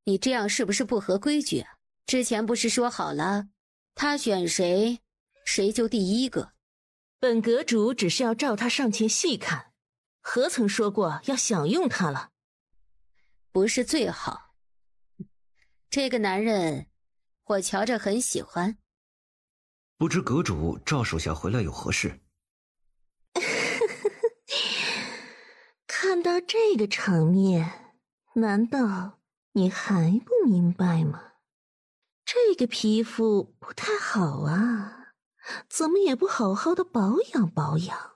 你这样是不是不合规矩啊？之前不是说好了，他选谁，谁就第一个。本阁主只是要召他上前细看，何曾说过要享用他了？不是最好。这个男人，我瞧着很喜欢。不知阁主召属下回来有何事？看到这个场面，难道你还不明白吗？这个皮肤不太好啊，怎么也不好好的保养保养？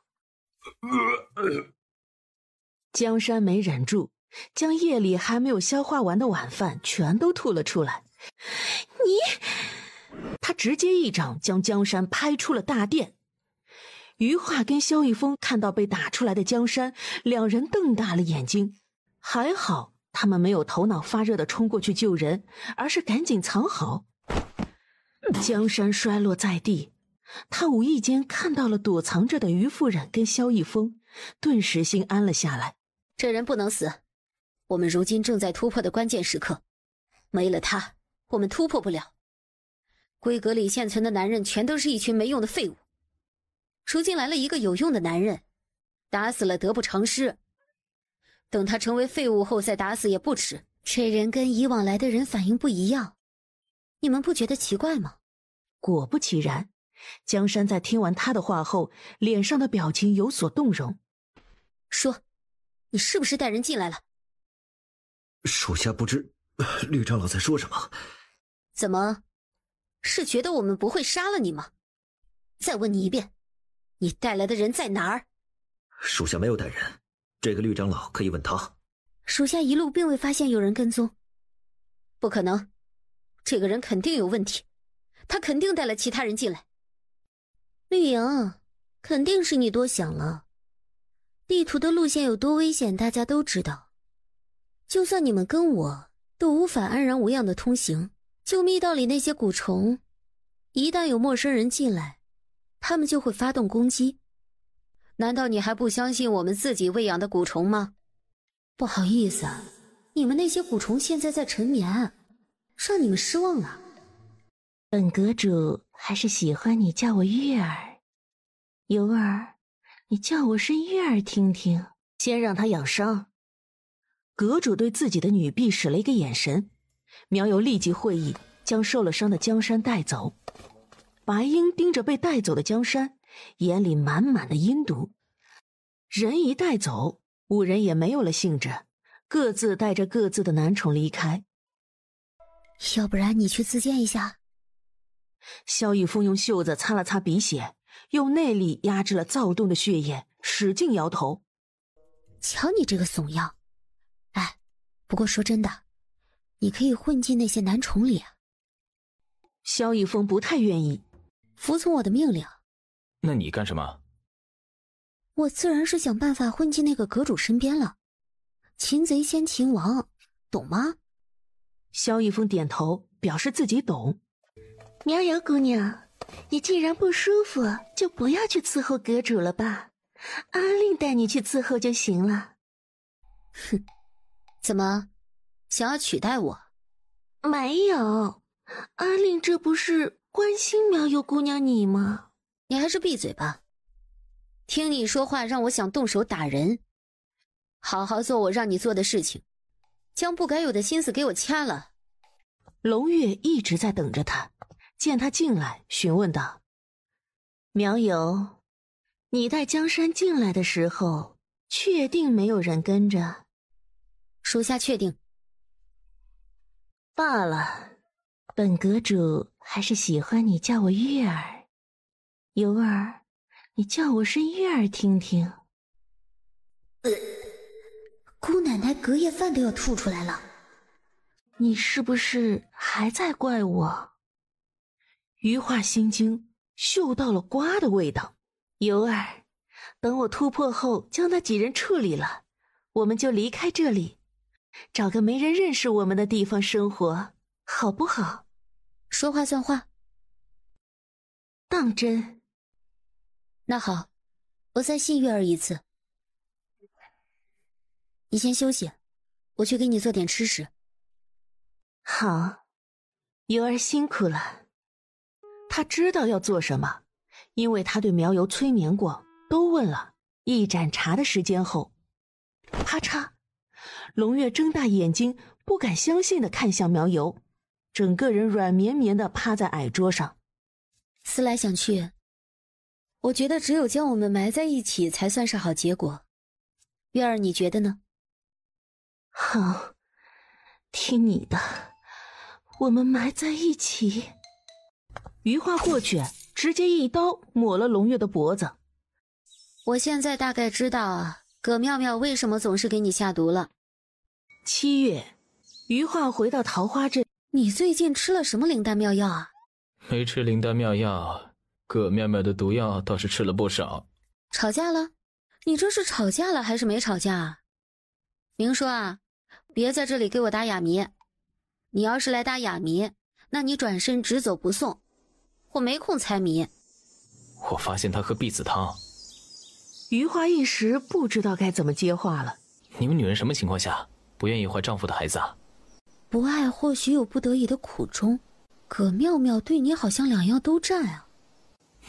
江山没忍住，将夜里还没有消化完的晚饭全都吐了出来。他直接一掌将江山拍出了大殿。余化跟萧逸风看到被打出来的江山，两人瞪大了眼睛。还好他们没有头脑发热的冲过去救人，而是赶紧藏好。江山摔落在地，他无意间看到了躲藏着的余夫人跟萧逸风，顿时心安了下来。这人不能死，我们如今正在突破的关键时刻，没了他，我们突破不了。闺阁里现存的男人全都是一群没用的废物，如今来了一个有用的男人，打死了得不偿失。等他成为废物后再打死也不迟。这人跟以往来的人反应不一样，你们不觉得奇怪吗？果不其然，江山在听完他的话后，脸上的表情有所动容。说，你是不是带人进来了？属下不知绿长老在说什么。怎么，是觉得我们不会杀了你吗？再问你一遍，你带来的人在哪儿？属下没有带人，这个绿长老可以问他。属下一路并未发现有人跟踪。不可能，这个人肯定有问题，他肯定带了其他人进来。绿莹，肯定是你多想了。地图的路线有多危险，大家都知道。就算你们跟我都无法安然无恙的通行，就密道里那些蛊虫，一旦有陌生人进来，他们就会发动攻击。难道你还不相信我们自己喂养的蛊虫吗？不好意思，你们那些蛊虫现在在沉眠，让你们失望了。本阁主还是喜欢你叫我月儿。尤儿，你叫我声月儿听听，先让他养伤。阁主对自己的女婢使了一个眼神，苗游立即会意，将受了伤的江山带走。白鹰盯着被带走的江山，眼里满满的阴毒。人一带走，五人也没有了兴致，各自带着各自的男宠离开。要不然你去自荐一下。萧逸风用袖子擦了擦鼻血，用内力压制了躁动的血液，使劲摇头。瞧你这个怂样！哎，不过说真的，你可以混进那些男宠里啊。萧逸风不太愿意，服从我的命令。那你干什么？我自然是想办法混进那个阁主身边了。擒贼先擒王，懂吗？萧逸风点头，表示自己懂。苗瑶姑娘，你既然不舒服，就不要去伺候阁主了吧。阿令带你去伺候就行了。哼，怎么，想要取代我？没有，阿令这不是关心苗瑶姑娘你吗？你还是闭嘴吧。听你说话让我想动手打人。好好做我让你做的事情，将不该有的心思给我掐了。龙月一直在等着他，见他进来，询问道：苗游，你带江山进来的时候，确定没有人跟着？属下确定。罢了，本阁主还是喜欢你叫我月儿。尤儿，你叫我声月儿听听。姑奶奶隔夜饭都要吐出来了。你是不是还在怪我？余化心惊，嗅到了瓜的味道。尤儿，等我突破后将那几人处理了，我们就离开这里，找个没人认识我们的地方生活，好不好？说话算话。当真。那好，我再信月儿一次。你先休息，我去给你做点吃食。好，尤儿辛苦了。他知道要做什么，因为他对苗游催眠过，都问了。一盏茶的时间后，啪嚓，龙月睁大眼睛，不敢相信地看向苗游，整个人软绵绵地趴在矮桌上。思来想去，我觉得只有将我们埋在一起才算是好结果。月儿，你觉得呢？好，听你的，我们埋在一起。余化过去，直接一刀抹了龙月的脖子。我现在大概知道葛妙妙为什么总是给你下毒了。7月，余化回到桃花镇。你最近吃了什么灵丹妙药啊？没吃灵丹妙药，葛妙妙的毒药倒是吃了不少。吵架了？你这是吵架了还是没吵架啊？明说啊，别在这里给我打哑谜。你要是来打哑谜，那你转身直走不送，我没空猜谜。我发现他喝避子汤。余化一时不知道该怎么接话了。你们女人什么情况下不愿意怀丈夫的孩子啊？不爱或许有不得已的苦衷，葛妙妙对你好像两样都占啊。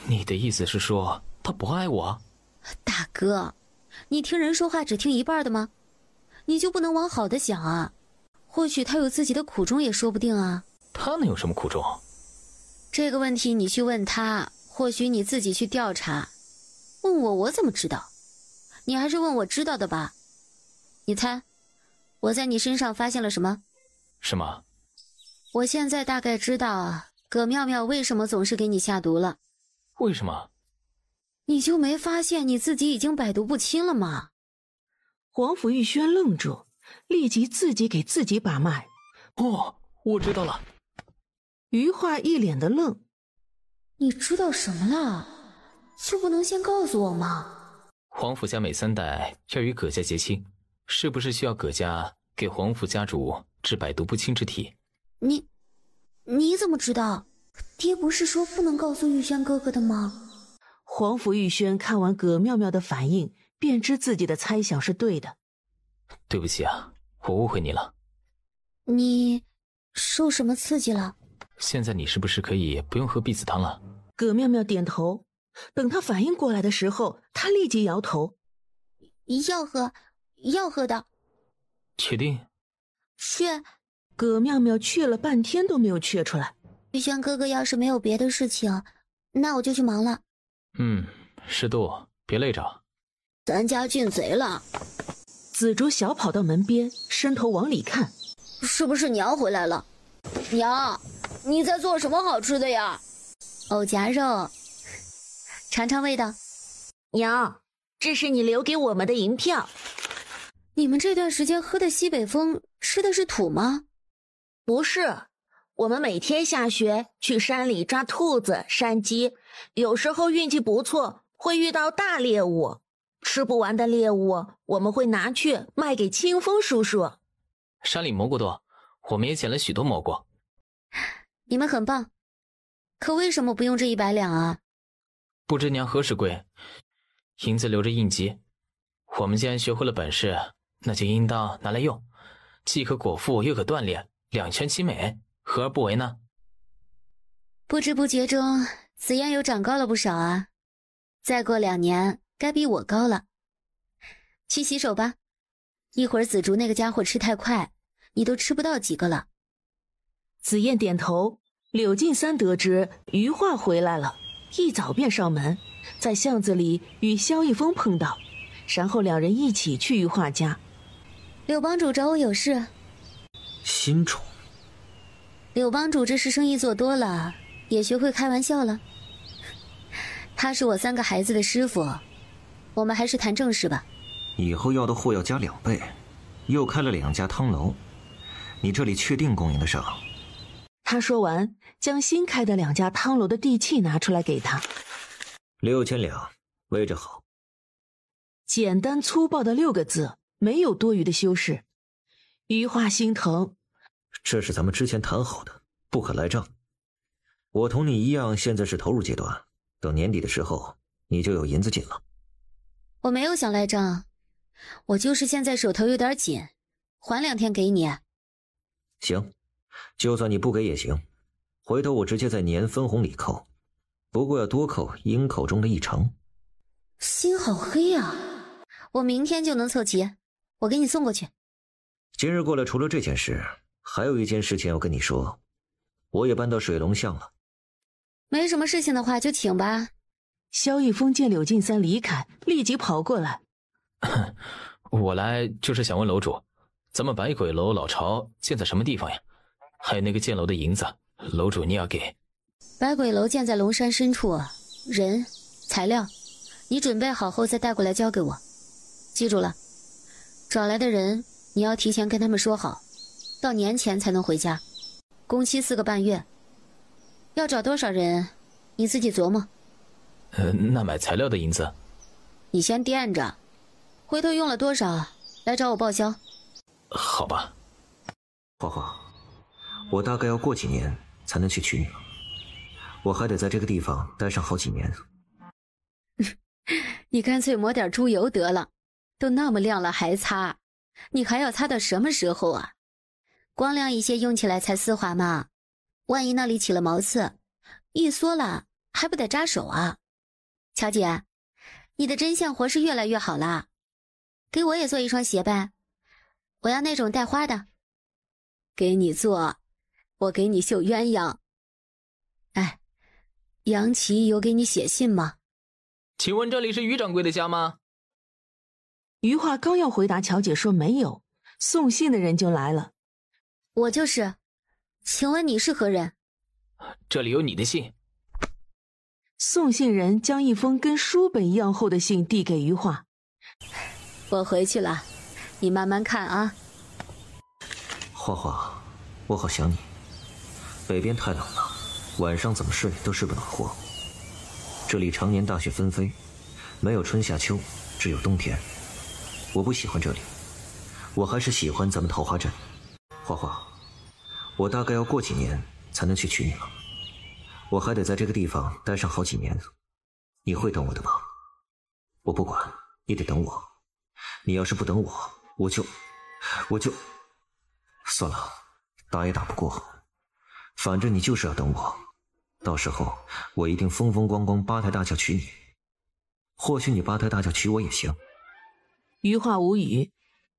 你的意思是说她不爱我？大哥，你听人说话只听一半的吗？你就不能往好的想啊？或许他有自己的苦衷也说不定啊。他能有什么苦衷？这个问题你去问他，或许你自己去调查。问我怎么知道？你还是问我知道的吧。你猜，我在你身上发现了什么？什么？我现在大概知道啊，葛妙妙为什么总是给你下毒了。为什么？你就没发现你自己已经百毒不侵了吗？皇甫玉轩愣住，立即自己给自己把脉。哦，我知道了。余化一脸的愣。你知道什么了？就不能先告诉我吗？皇甫家每3代要与葛家结亲，是不是需要葛家给皇甫家主治百毒不侵之体？你怎么知道？爹不是说不能告诉玉轩哥哥的吗？皇甫玉轩看完葛妙妙的反应，便知自己的猜想是对的。对不起啊，我误会你了。你受什么刺激了？现在你是不是可以不用喝避子汤了？葛妙妙点头。等她反应过来的时候，她立即摇头。要喝的。确定？确。葛妙妙确了半天都没有确出来。玉轩哥哥要是没有别的事情，那我就去忙了。适度，别累着。咱家进贼了。紫竹小跑到门边，伸头往里看。是不是娘回来了？娘，你在做什么好吃的呀？藕夹肉，尝尝味道。娘，这是你留给我们的银票。你们这段时间喝的西北风，吃的是土吗？不是，我们每天下学去山里抓兔子、山鸡，有时候运气不错，会遇到大猎物。吃不完的猎物，我们会拿去卖给清风叔叔。山里蘑菇多，我们也捡了许多蘑菇。你们很棒，可为什么不用这100两啊？不知娘何时归，银子留着应急。我们既然学会了本事，那就应当拿来用，既可果腹又可锻炼，两全其美，何而不为呢？不知不觉中，紫嫣又长高了不少啊。再过2年，该比我高了。去洗手吧，一会儿紫竹那个家伙吃太快，你都吃不到几个了。紫燕点头。柳进三得知余化回来了，一早便上门，在巷子里与萧逸风碰到，然后2人一起去余化家。柳帮主找我有事。新宠。柳帮主这是生意做多了，也学会开玩笑了。他是我3个孩子的师傅，我们还是谈正事吧。以后要的货要加2倍，又开了2家汤楼，你这里确定供应得上？他说完，将新开的2家汤楼的地契拿出来给他。6000两，围着好。简单粗暴的6个字，没有多余的修饰。余化心疼。这是咱们之前谈好的，不可赖账。我同你一样，现在是投入阶段，等年底的时候，你就有银子进了。我没有想赖账，我就是现在手头有点紧，缓2天给你。行，就算你不给也行，回头我直接在年分红里扣，不过要多扣应扣中的1成。心好黑啊！我明天就能凑齐，我给你送过去。今日过来除了这件事，还有一件事情要跟你说，我也搬到水龙巷了。没什么事情的话就请吧。萧逸风见柳进三离开，立即跑过来。我来就是想问楼主，咱们百鬼楼老巢建在什么地方呀？还有那个建楼的银子，楼主你要给。百鬼楼建在龙山深处，人、材料，你准备好后再带过来交给我。记住了，找来的人你要提前跟他们说好，到年前才能回家，工期4个半月。要找多少人，你自己琢磨。那买材料的银子，你先垫着，回头用了多少来找我报销。好吧。花花，我大概要过几年才能去娶你了，我还得在这个地方待上好几年。你干脆抹点猪油得了，都那么亮了还擦，你还要擦到什么时候啊？光亮一些用起来才丝滑嘛，万一那里起了毛刺，一缩了还不得扎手啊？乔姐，你的针线活是越来越好了，给我也做一双鞋呗，我要那种带花的。给你做，我给你绣鸳鸯。哎，杨琪有给你写信吗？请问这里是于掌柜的家吗？余化刚要回答乔姐说没有，送信的人就来了。我就是，请问你是何人？这里有你的信。送信人将一封跟书本一样厚的信递给余化。我回去了，你慢慢看啊。花花，我好想你。北边太冷了，晚上怎么睡都睡不暖和。这里常年大雪纷飞，没有春夏秋，只有冬天。我不喜欢这里，我还是喜欢咱们桃花镇。花花，我大概要过几年才能去娶你了，我还得在这个地方待上好几年。你会等我的吗？我不管，你得等我。你要是不等我，我就算了，打也打不过，反正你就是要等我，到时候我一定风风光光八抬大轿娶你，或许你八抬大轿娶我也行。余化无语，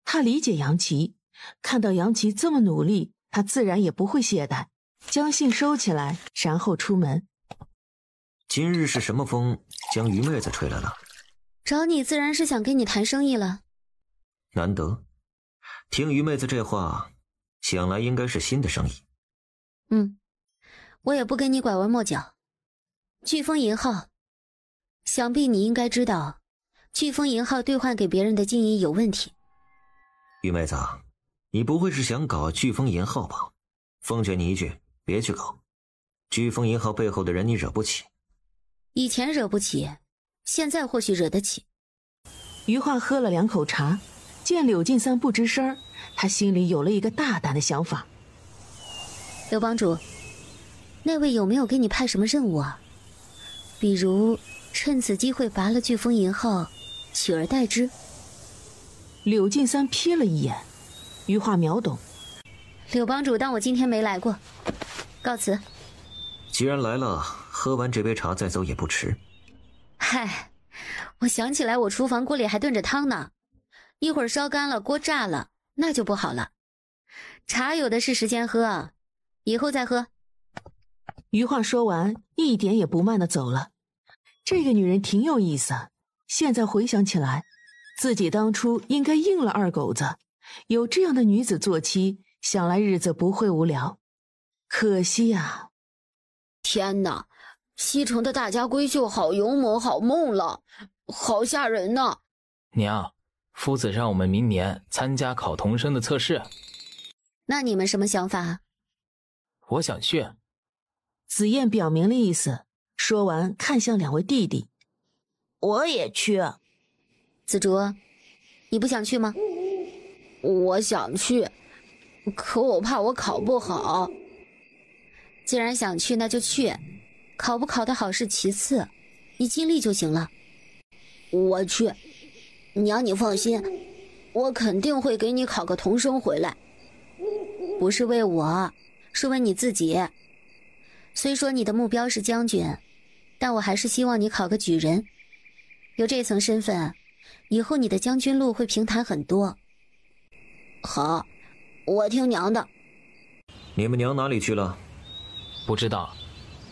他理解杨琪，看到杨琪这么努力，他自然也不会懈怠，将信收起来，然后出门。今日是什么风将于妹子吹来了？找你自然是想跟你谈生意了。难得，听于妹子这话，想来应该是新的生意。我也不跟你拐弯抹角。飓风银号，想必你应该知道，飓风银号兑换给别人的金银有问题。于妹子，你不会是想搞飓风银号吧？奉劝你一句，别去搞。飓风银号背后的人你惹不起。以前惹不起，现在或许惹得起。余化喝了2口茶，见柳晋三不吱声，他心里有了一个大胆的想法。刘帮主，那位有没有给你派什么任务啊？比如趁此机会拔了飓风银号，取而代之。柳晋三瞥了一眼，余化秒懂。柳帮主当我今天没来过，告辞。既然来了，喝完这杯茶再走也不迟。嗨，我想起来我厨房锅里还炖着汤呢，一会儿烧干了锅炸了，那就不好了。茶有的是时间喝，以后再喝。余化说完，一点也不慢地走了。这个女人挺有意思，现在回想起来，自己当初应该应了二狗子，有这样的女子做妻，想来日子不会无聊。可惜啊。天哪，西城的大家闺秀好勇猛，好猛了，好吓人呐！娘，夫子让我们明年参加考童生的测试。那你们什么想法？我想去。紫燕表明了意思，说完看向2位弟弟。我也去。紫竹，你不想去吗？我想去，可我怕我考不好。既然想去，那就去，考不考得好是其次，你尽力就行了。我去，娘你放心，我肯定会给你考个童生回来。不是为我，是为你自己。虽说你的目标是将军，但我还是希望你考个举人。有这层身份，以后你的将军路会平坦很多。好，我听娘的。你们娘哪里去了？不知道。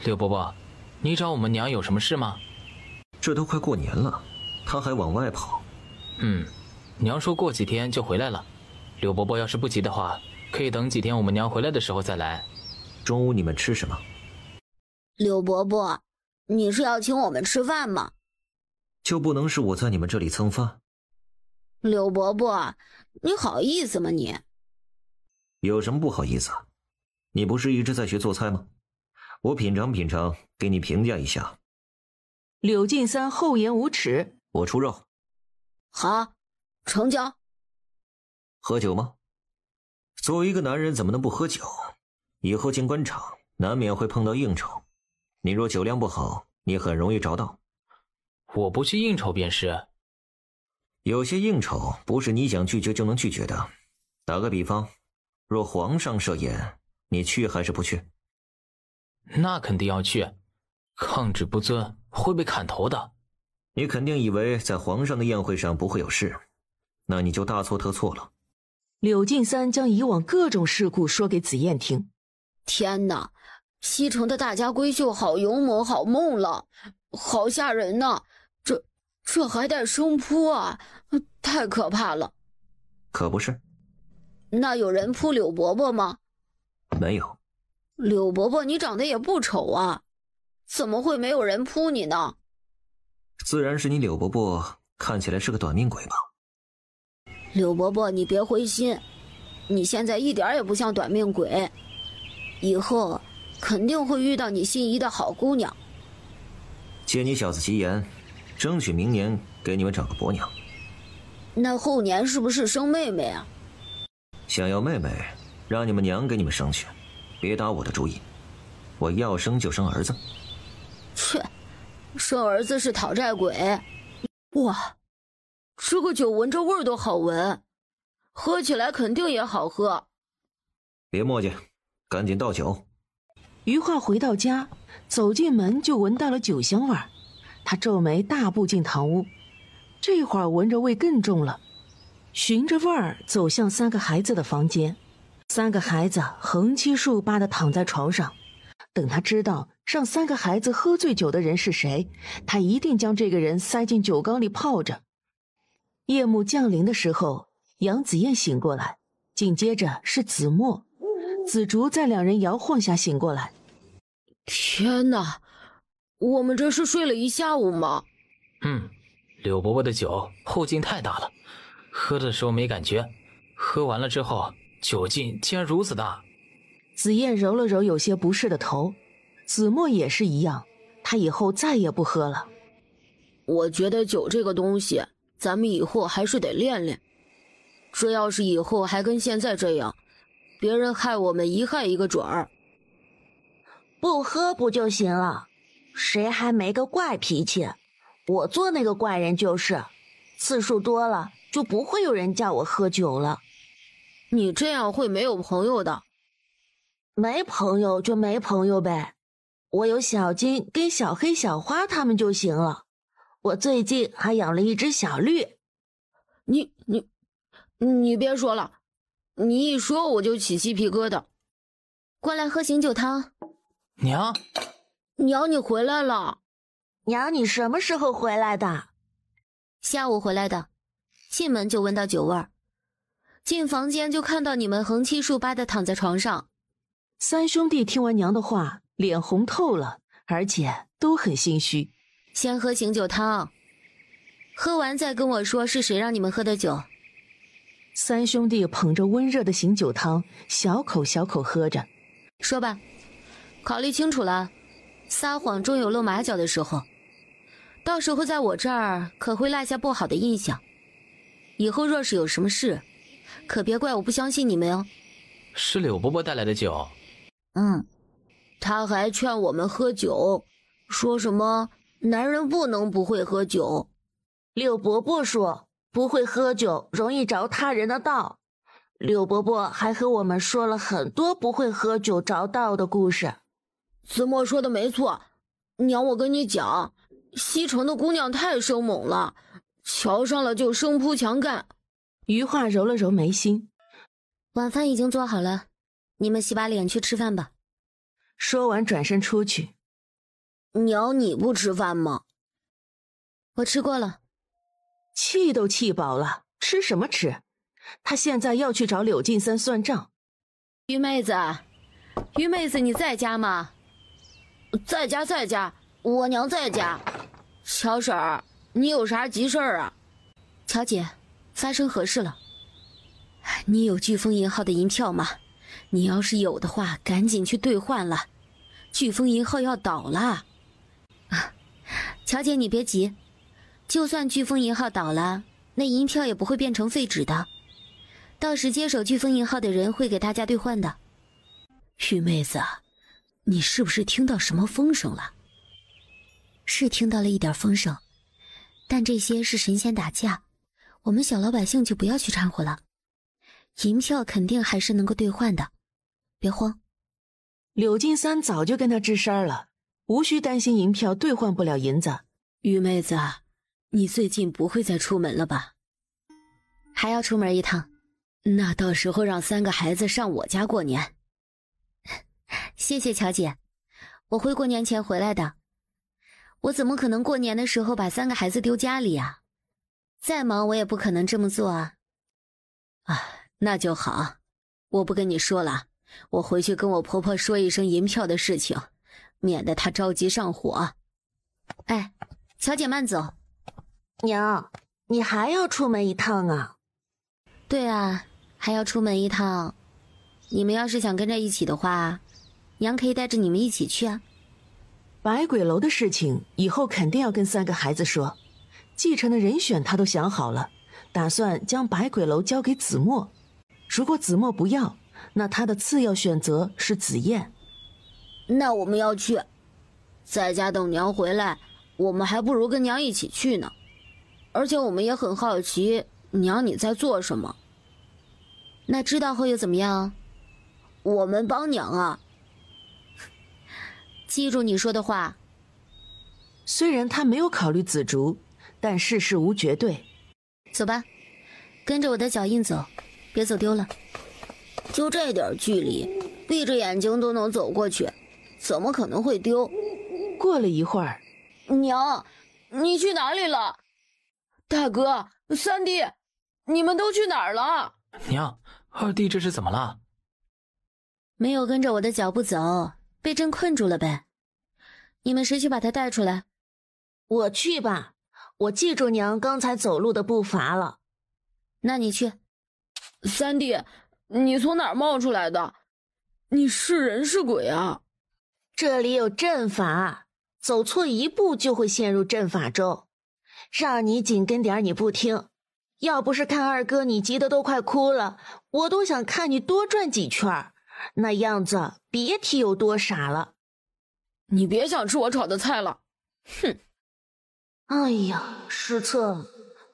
柳伯伯，你找我们娘有什么事吗？这都快过年了，她还往外跑。娘说过几天就回来了。柳伯伯要是不急的话，可以等几天我们娘回来的时候再来。中午你们吃什么？柳伯伯，你是要请我们吃饭吗？就不能是我在你们这里蹭饭？柳伯伯，你好意思吗你？有什么不好意思？你不是一直在学做菜吗？我品尝品尝，给你评价一下。柳晋三厚颜无耻。我出肉。好，成交。喝酒吗？作为一个男人，怎么能不喝酒？以后进官场，难免会碰到应酬。你若酒量不好，你很容易着道。我不去应酬便是。有些应酬不是你想拒绝就能拒绝的。打个比方，若皇上设宴，你去还是不去？那肯定要去，抗旨不遵会被砍头的。你肯定以为在皇上的宴会上不会有事，那你就大错特错了。柳晋三将以往各种事故说给紫燕听。天哪，西城的大家闺秀好勇猛，好猛了，好吓人呐！这还带生扑啊，太可怕了。可不是。那有人扑柳伯伯吗？没有。柳伯伯，你长得也不丑啊，怎么会没有人扑你呢？自然是你柳伯伯看起来是个短命鬼吧。柳伯伯，你别灰心，你现在一点也不像短命鬼，以后肯定会遇到你心仪的好姑娘。借你小子吉言，争取明年给你们找个伯娘。那后年是不是生妹妹啊？想要妹妹，让你们娘给你们生去，别打我的主意。我要生就生儿子。切，生儿子是讨债鬼。哇，这个酒闻着味儿都好闻，喝起来肯定也好喝。别磨叽，赶紧倒酒。余化回到家，走进门就闻到了酒香味儿，他皱眉大步进堂屋，这会儿闻着味更重了，循着味儿走向三个孩子的房间。三个孩子横七竖八地躺在床上，等他知道让三个孩子喝醉酒的人是谁，他一定将这个人塞进酒缸里泡着。夜幕降临的时候，杨子燕醒过来，紧接着是子墨、紫竹在两人摇晃下醒过来。天哪，我们这是睡了一下午吗？柳伯伯的酒后劲太大了，喝的时候没感觉，喝完了之后酒劲竟然如此大。紫燕揉了揉有些不适的头，子墨也是一样，他以后再也不喝了。我觉得酒这个东西，咱们以后还是得练练。这要是以后还跟现在这样，别人害我们一害一个准儿。不喝不就行了？谁还没个怪脾气？我做那个怪人就是，次数多了就不会有人叫我喝酒了。你这样会没有朋友的。没朋友就没朋友呗，我有小金跟小黑小花他们就行了。我最近还养了一只小绿。你别说了，你一说我就起鸡皮疙瘩。过来喝醒酒汤。娘，你回来了。娘，你什么时候回来的？下午回来的，进门就闻到酒味儿，进房间就看到你们横七竖八的躺在床上。三兄弟听完娘的话，脸红透了，而且都很心虚。先喝醒酒汤，喝完再跟我说是谁让你们喝的酒。三兄弟捧着温热的醒酒汤，小口小口喝着。说吧，考虑清楚了，撒谎终有露马脚的时候，到时候在我这儿可会落下不好的印象。以后若是有什么事，可别怪我不相信你们哦。是柳伯伯带来的酒。他还劝我们喝酒，说什么男人不能不会喝酒。柳伯伯说不会喝酒容易着他人的道。柳伯伯还和我们说了很多不会喝酒着道的故事。子墨说的没错，娘，我跟你讲，西城的姑娘太生猛了，瞧上了就生扑强干。余化揉了揉眉心。晚饭已经做好了，你们洗把脸去吃饭吧。说完转身出去。娘，你不吃饭吗？我吃过了。气都气饱了，吃什么吃？他现在要去找柳晋三算账。于妹子，你在家吗？在家，我娘在家。乔婶儿，你有啥急事儿啊？乔姐，发生何事了？你有飓风银号的银票吗？你要是有的话，赶紧去兑换了。飓风银号要倒了。啊，乔姐你别急，就算飓风银号倒了，那银票也不会变成废纸的。到时接手飓风银号的人会给大家兑换的。玉妹子，你是不是听到什么风声了？是听到了一点风声，但这些是神仙打架，我们小老百姓就不要去掺和了。银票肯定还是能够兑换的，别慌。柳金三早就跟他吱声了，无需担心银票兑换不了银子。玉妹子，你最近不会再出门了吧？还要出门一趟，那到时候让3个孩子上我家过年。谢谢乔姐，我会过年前回来的。我怎么可能过年的时候把3个孩子丢家里啊？再忙我也不可能这么做啊。啊，那就好，我不跟你说了，我回去跟我婆婆说一声银票的事情，免得她着急上火。哎，乔姐慢走。娘，你还要出门一趟啊？对啊，还要出门一趟。你们要是想跟着一起的话，娘可以带着你们一起去啊。百鬼楼的事情以后肯定要跟3个孩子说，继承的人选他都想好了，打算将百鬼楼交给子墨。如果子墨不要，那他的次要选择是紫燕。那我们要去，在家等娘回来，我们还不如跟娘一起去呢。而且我们也很好奇，娘你在做什么？那知道后又怎么样？我们帮娘啊。记住你说的话。虽然他没有考虑紫竹，但世事无绝对。走吧，跟着我的脚印走，别走丢了。就这点距离，闭着眼睛都能走过去，怎么可能会丢？过了一会儿，娘，你去哪里了？大哥、三弟，你们都去哪儿了？娘，二弟这是怎么了？没有跟着我的脚步走，被朕困住了呗。你们谁去把他带出来？我去吧，我记住娘刚才走路的步伐了。那你去。三弟，你从哪儿冒出来的？你是人是鬼啊？这里有阵法，走错一步就会陷入阵法中。让你紧跟点你不听，要不是看二哥你急得都快哭了，我都想看你多转几圈，那样子别提有多傻了。你别想吃我炒的菜了，哼！哎呀，失策了，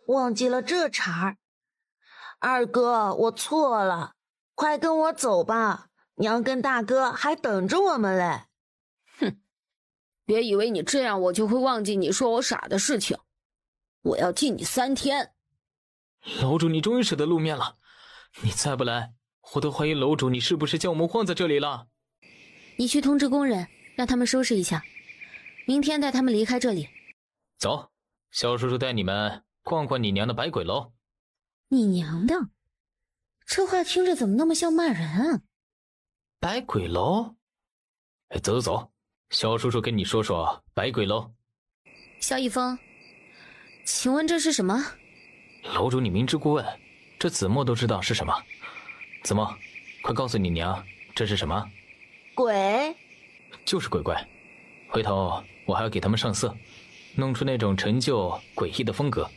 忘记了这茬儿。二哥，我错了，快跟我走吧，娘跟大哥还等着我们嘞。哼！别以为你这样我就会忘记你说我傻的事情，我要记你3天。楼主，你终于舍得露面了，你再不来，我都怀疑楼主你是不是将我们放在这里了。你去通知工人，让他们收拾一下，明天带他们离开这里。走，肖叔叔带你们逛逛你娘的百鬼楼。你娘的，这话听着怎么那么像骂人啊？百鬼楼？走走走，肖叔叔跟你说说百鬼楼。萧逸风，请问这是什么？楼主，你明知故问，这子墨都知道是什么。子墨，快告诉你娘这是什么？鬼？就是鬼怪。回头我还要给他们上色，弄出那种陈旧诡异的风格，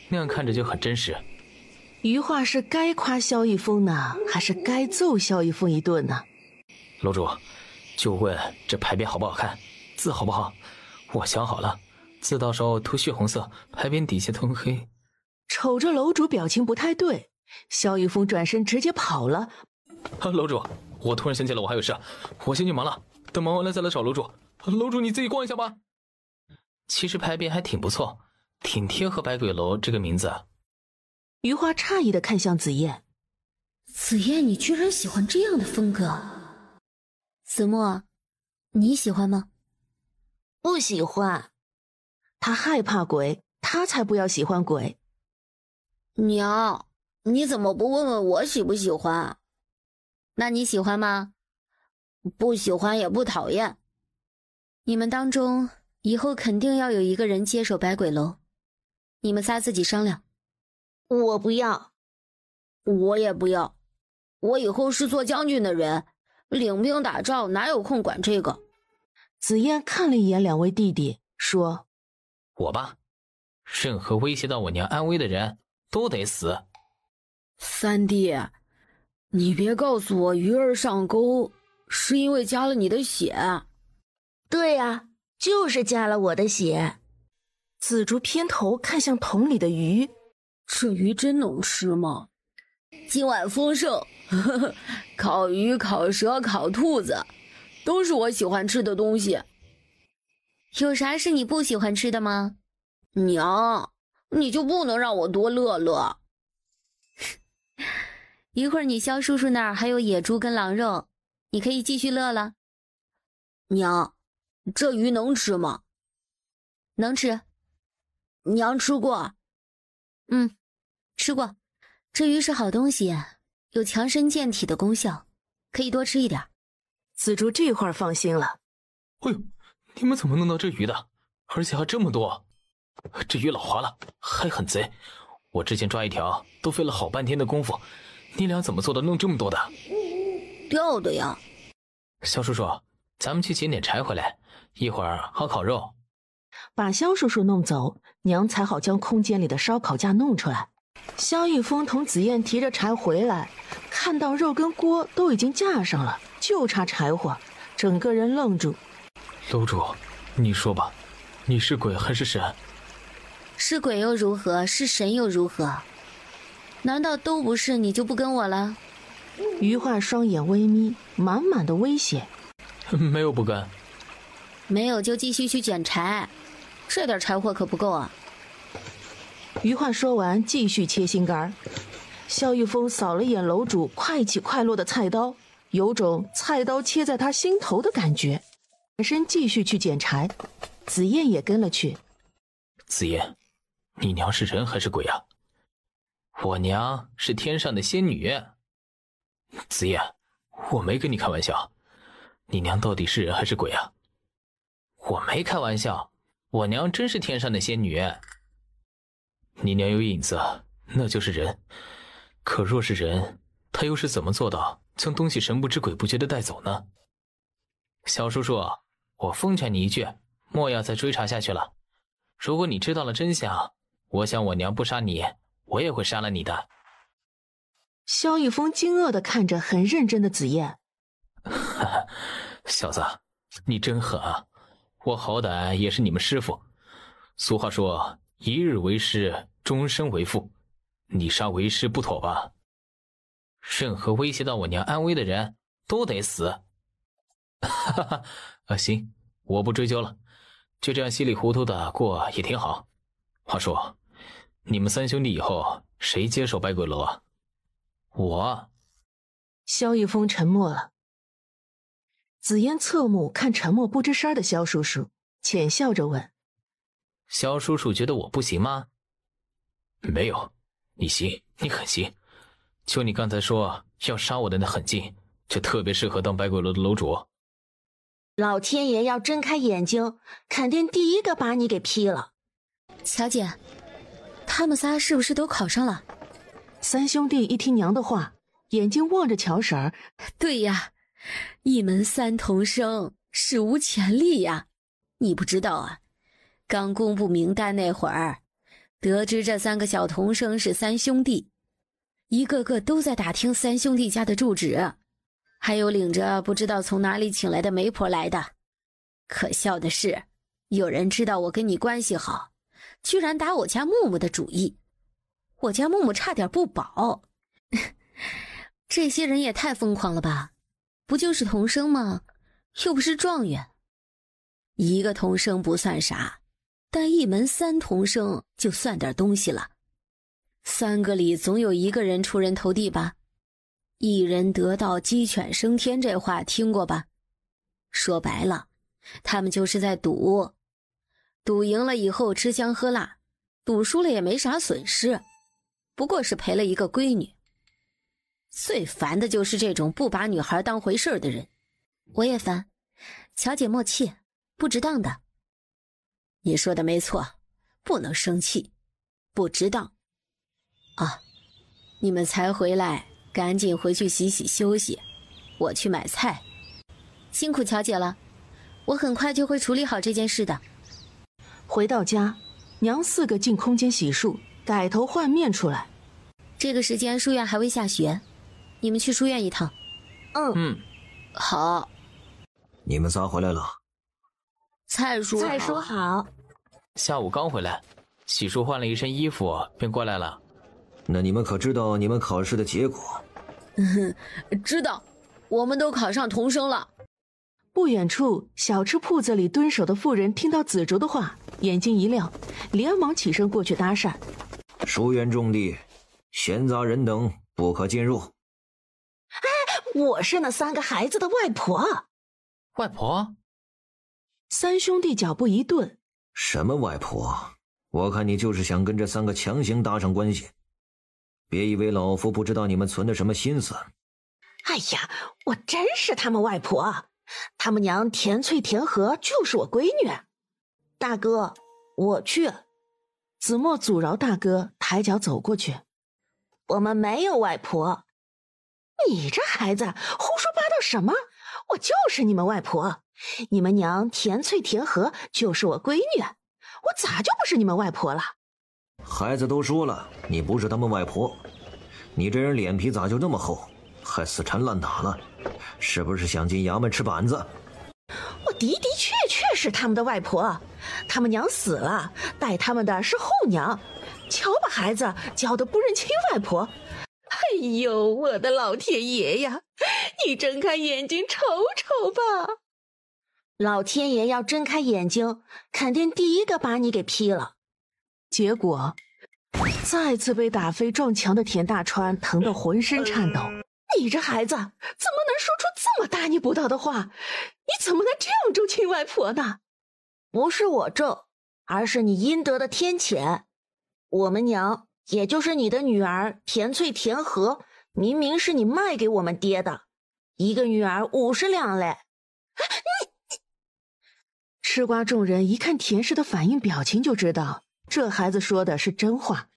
那样看着就很真实。余话是该夸萧逸风呢，还是该揍萧逸风一顿呢？楼主，就问这牌匾好不好看，字好不好？我想好了，字到时候涂血红色，牌匾底下涂黑。瞅着楼主表情不太对，萧逸风转身直接跑了。楼主，我突然想起了我还有事，我先去忙了，等忙完了再来找楼主。楼主你自己逛一下吧。其实牌匾还挺不错，挺贴合百鬼楼这个名字。余花诧异地看向紫燕。紫燕，你居然喜欢这样的风格？子墨，你喜欢吗？不喜欢。他害怕鬼，他才不要喜欢鬼。娘，你怎么不问问我喜不喜欢？那你喜欢吗？不喜欢也不讨厌。你们当中以后肯定要有一个人接手百鬼楼，你们仨自己商量。我不要。我也不要。我以后是做将军的人，领兵打仗哪有空管这个。紫燕看了一眼两位弟弟，说：我吧，任何威胁到我娘安危的人都得死。三弟，你别告诉我鱼儿上钩是因为加了你的血。对呀，就是加了我的血。紫竹偏头看向桶里的鱼，这鱼真能吃吗？今晚丰盛，呵呵，烤鱼、烤蛇、烤兔子，都是我喜欢吃的东西。有啥是你不喜欢吃的吗？娘，你就不能让我多乐乐？一会儿你肖叔叔那儿还有野猪跟狼肉，你可以继续乐了。娘，这鱼能吃吗？能吃。娘吃过。吃过。这鱼是好东西，有强身健体的功效，可以多吃一点。紫竹这会儿放心了。哎呦，你们怎么弄到这鱼的？而且还这么多！这鱼老滑了，还很贼。我之前抓一条都费了好半天的功夫，你俩怎么做到弄这么多的？钓的呀。肖叔叔，咱们去捡点柴回来，一会儿好烤肉。把肖叔叔弄走，娘才好将空间里的烧烤架弄出来。萧逸峰同紫燕提着柴回来，看到肉跟锅都已经架上了，就差柴火，整个人愣住。楼主，你说吧，你是鬼还是神？是鬼又如何？是神又如何？难道都不是你就不跟我了？余化双眼微眯，满满的威胁。没有不跟。没有就继续去捡柴，这点柴火可不够啊。余化说完，继续切心肝。萧逸峰扫了眼楼主快起快落的菜刀，有种菜刀切在他心头的感觉，转身继续去捡柴。紫燕也跟了去。紫燕，你娘是人还是鬼啊？我娘是天上的仙女。紫燕，我没跟你开玩笑，你娘到底是人还是鬼啊？我没开玩笑，我娘真是天上的仙女。你娘有影子，那就是人。可若是人，她又是怎么做到将东西神不知鬼不觉地带走呢？小叔叔，我奉劝你一句，莫要再追查下去了。如果你知道了真相，我想我娘不杀你，我也会杀了你的。萧逸峰惊愕地看着很认真的紫燕。小子，你真狠啊！我好歹也是你们师傅。俗话说，一日为师，终身为父。你杀为师不妥吧？任何威胁到我娘安危的人都得死。行，我不追究了，就这样稀里糊涂的过也挺好。话说，你们三兄弟以后谁接手百鬼楼啊？我。萧逸峰沉默了。紫嫣侧目看沉默不吱声的萧叔叔，浅笑着问：萧叔叔觉得我不行吗？没有，你行，你很行。就你刚才说要杀我的那狠劲，就特别适合当百鬼楼的楼主。老天爷要睁开眼睛，肯定第一个把你给劈了。小姐，他们仨是不是都考上了？三兄弟一听娘的话，眼睛望着乔婶儿。对呀，一门三童生，史无前例呀！你不知道啊，刚公布名单那会儿，得知这三个小童生是三兄弟，一个个都在打听三兄弟家的住址，还有领着不知道从哪里请来的媒婆来的。可笑的是，有人知道我跟你关系好，居然打我家木木的主意，我家木木差点不保。这些人也太疯狂了吧，不就是童生吗？又不是状元。一个童生不算啥，但一门三童生就算点东西了。三个里总有一个人出人头地吧？一人得道鸡犬升天，这话听过吧？说白了，他们就是在赌，赌赢了以后吃香喝辣，赌输了也没啥损失，不过是赔了一个闺女。最烦的就是这种不把女孩当回事的人。我也烦，乔姐莫气，不值当的。你说的没错，不能生气，不值当。啊，你们才回来，赶紧回去洗洗休息，我去买菜。辛苦乔姐了，我很快就会处理好这件事的。回到家，娘四个进空间洗漱，改头换面出来。这个时间书院还未下学，你们去书院一趟。好。你们仨回来了。蔡叔好。下午刚回来，洗漱换了一身衣服便过来了。那你们可知道你们考试的结果？知道，我们都考上童生了。不远处，小吃铺子里蹲守的妇人听到紫竹的话，眼睛一亮，连忙起身过去搭讪。书院重地，闲杂人等不可进入。我是那3个孩子的外婆。外婆？三兄弟脚步一顿。什么外婆？我看你就是想跟这3个强行搭上关系。别以为老夫不知道你们存的什么心思。哎呀，我真是他们外婆，他们娘田翠田禾就是我闺女。大哥，我去。子墨阻挠大哥，抬脚走过去。我们没有外婆。你这孩子胡说八道什么？我就是你们外婆，你们娘田翠田禾就是我闺女，我咋就不是你们外婆了？孩子都说了，你不是他们外婆，你这人脸皮咋就那么厚，还死缠烂打了？是不是想进衙门吃板子？我的确是他们的外婆，他们娘死了，带他们的是后娘，瞧把孩子教得不认亲外婆。哎呦，我的老天爷呀，你睁开眼睛瞅瞅吧。老天爷要睁开眼睛，肯定第一个把你给劈了。结果再次被打飞撞墙的田大川疼得浑身颤抖。你这孩子怎么能说出这么大逆不道的话？你怎么能这样咒亲外婆呢？不是我咒，而是你应得的天谴。我们娘，也就是你的女儿田翠田禾，明明是你卖给我们爹的，一个女儿50两嘞。吃瓜众人一看田氏的反应表情，就知道这孩子说的是真话。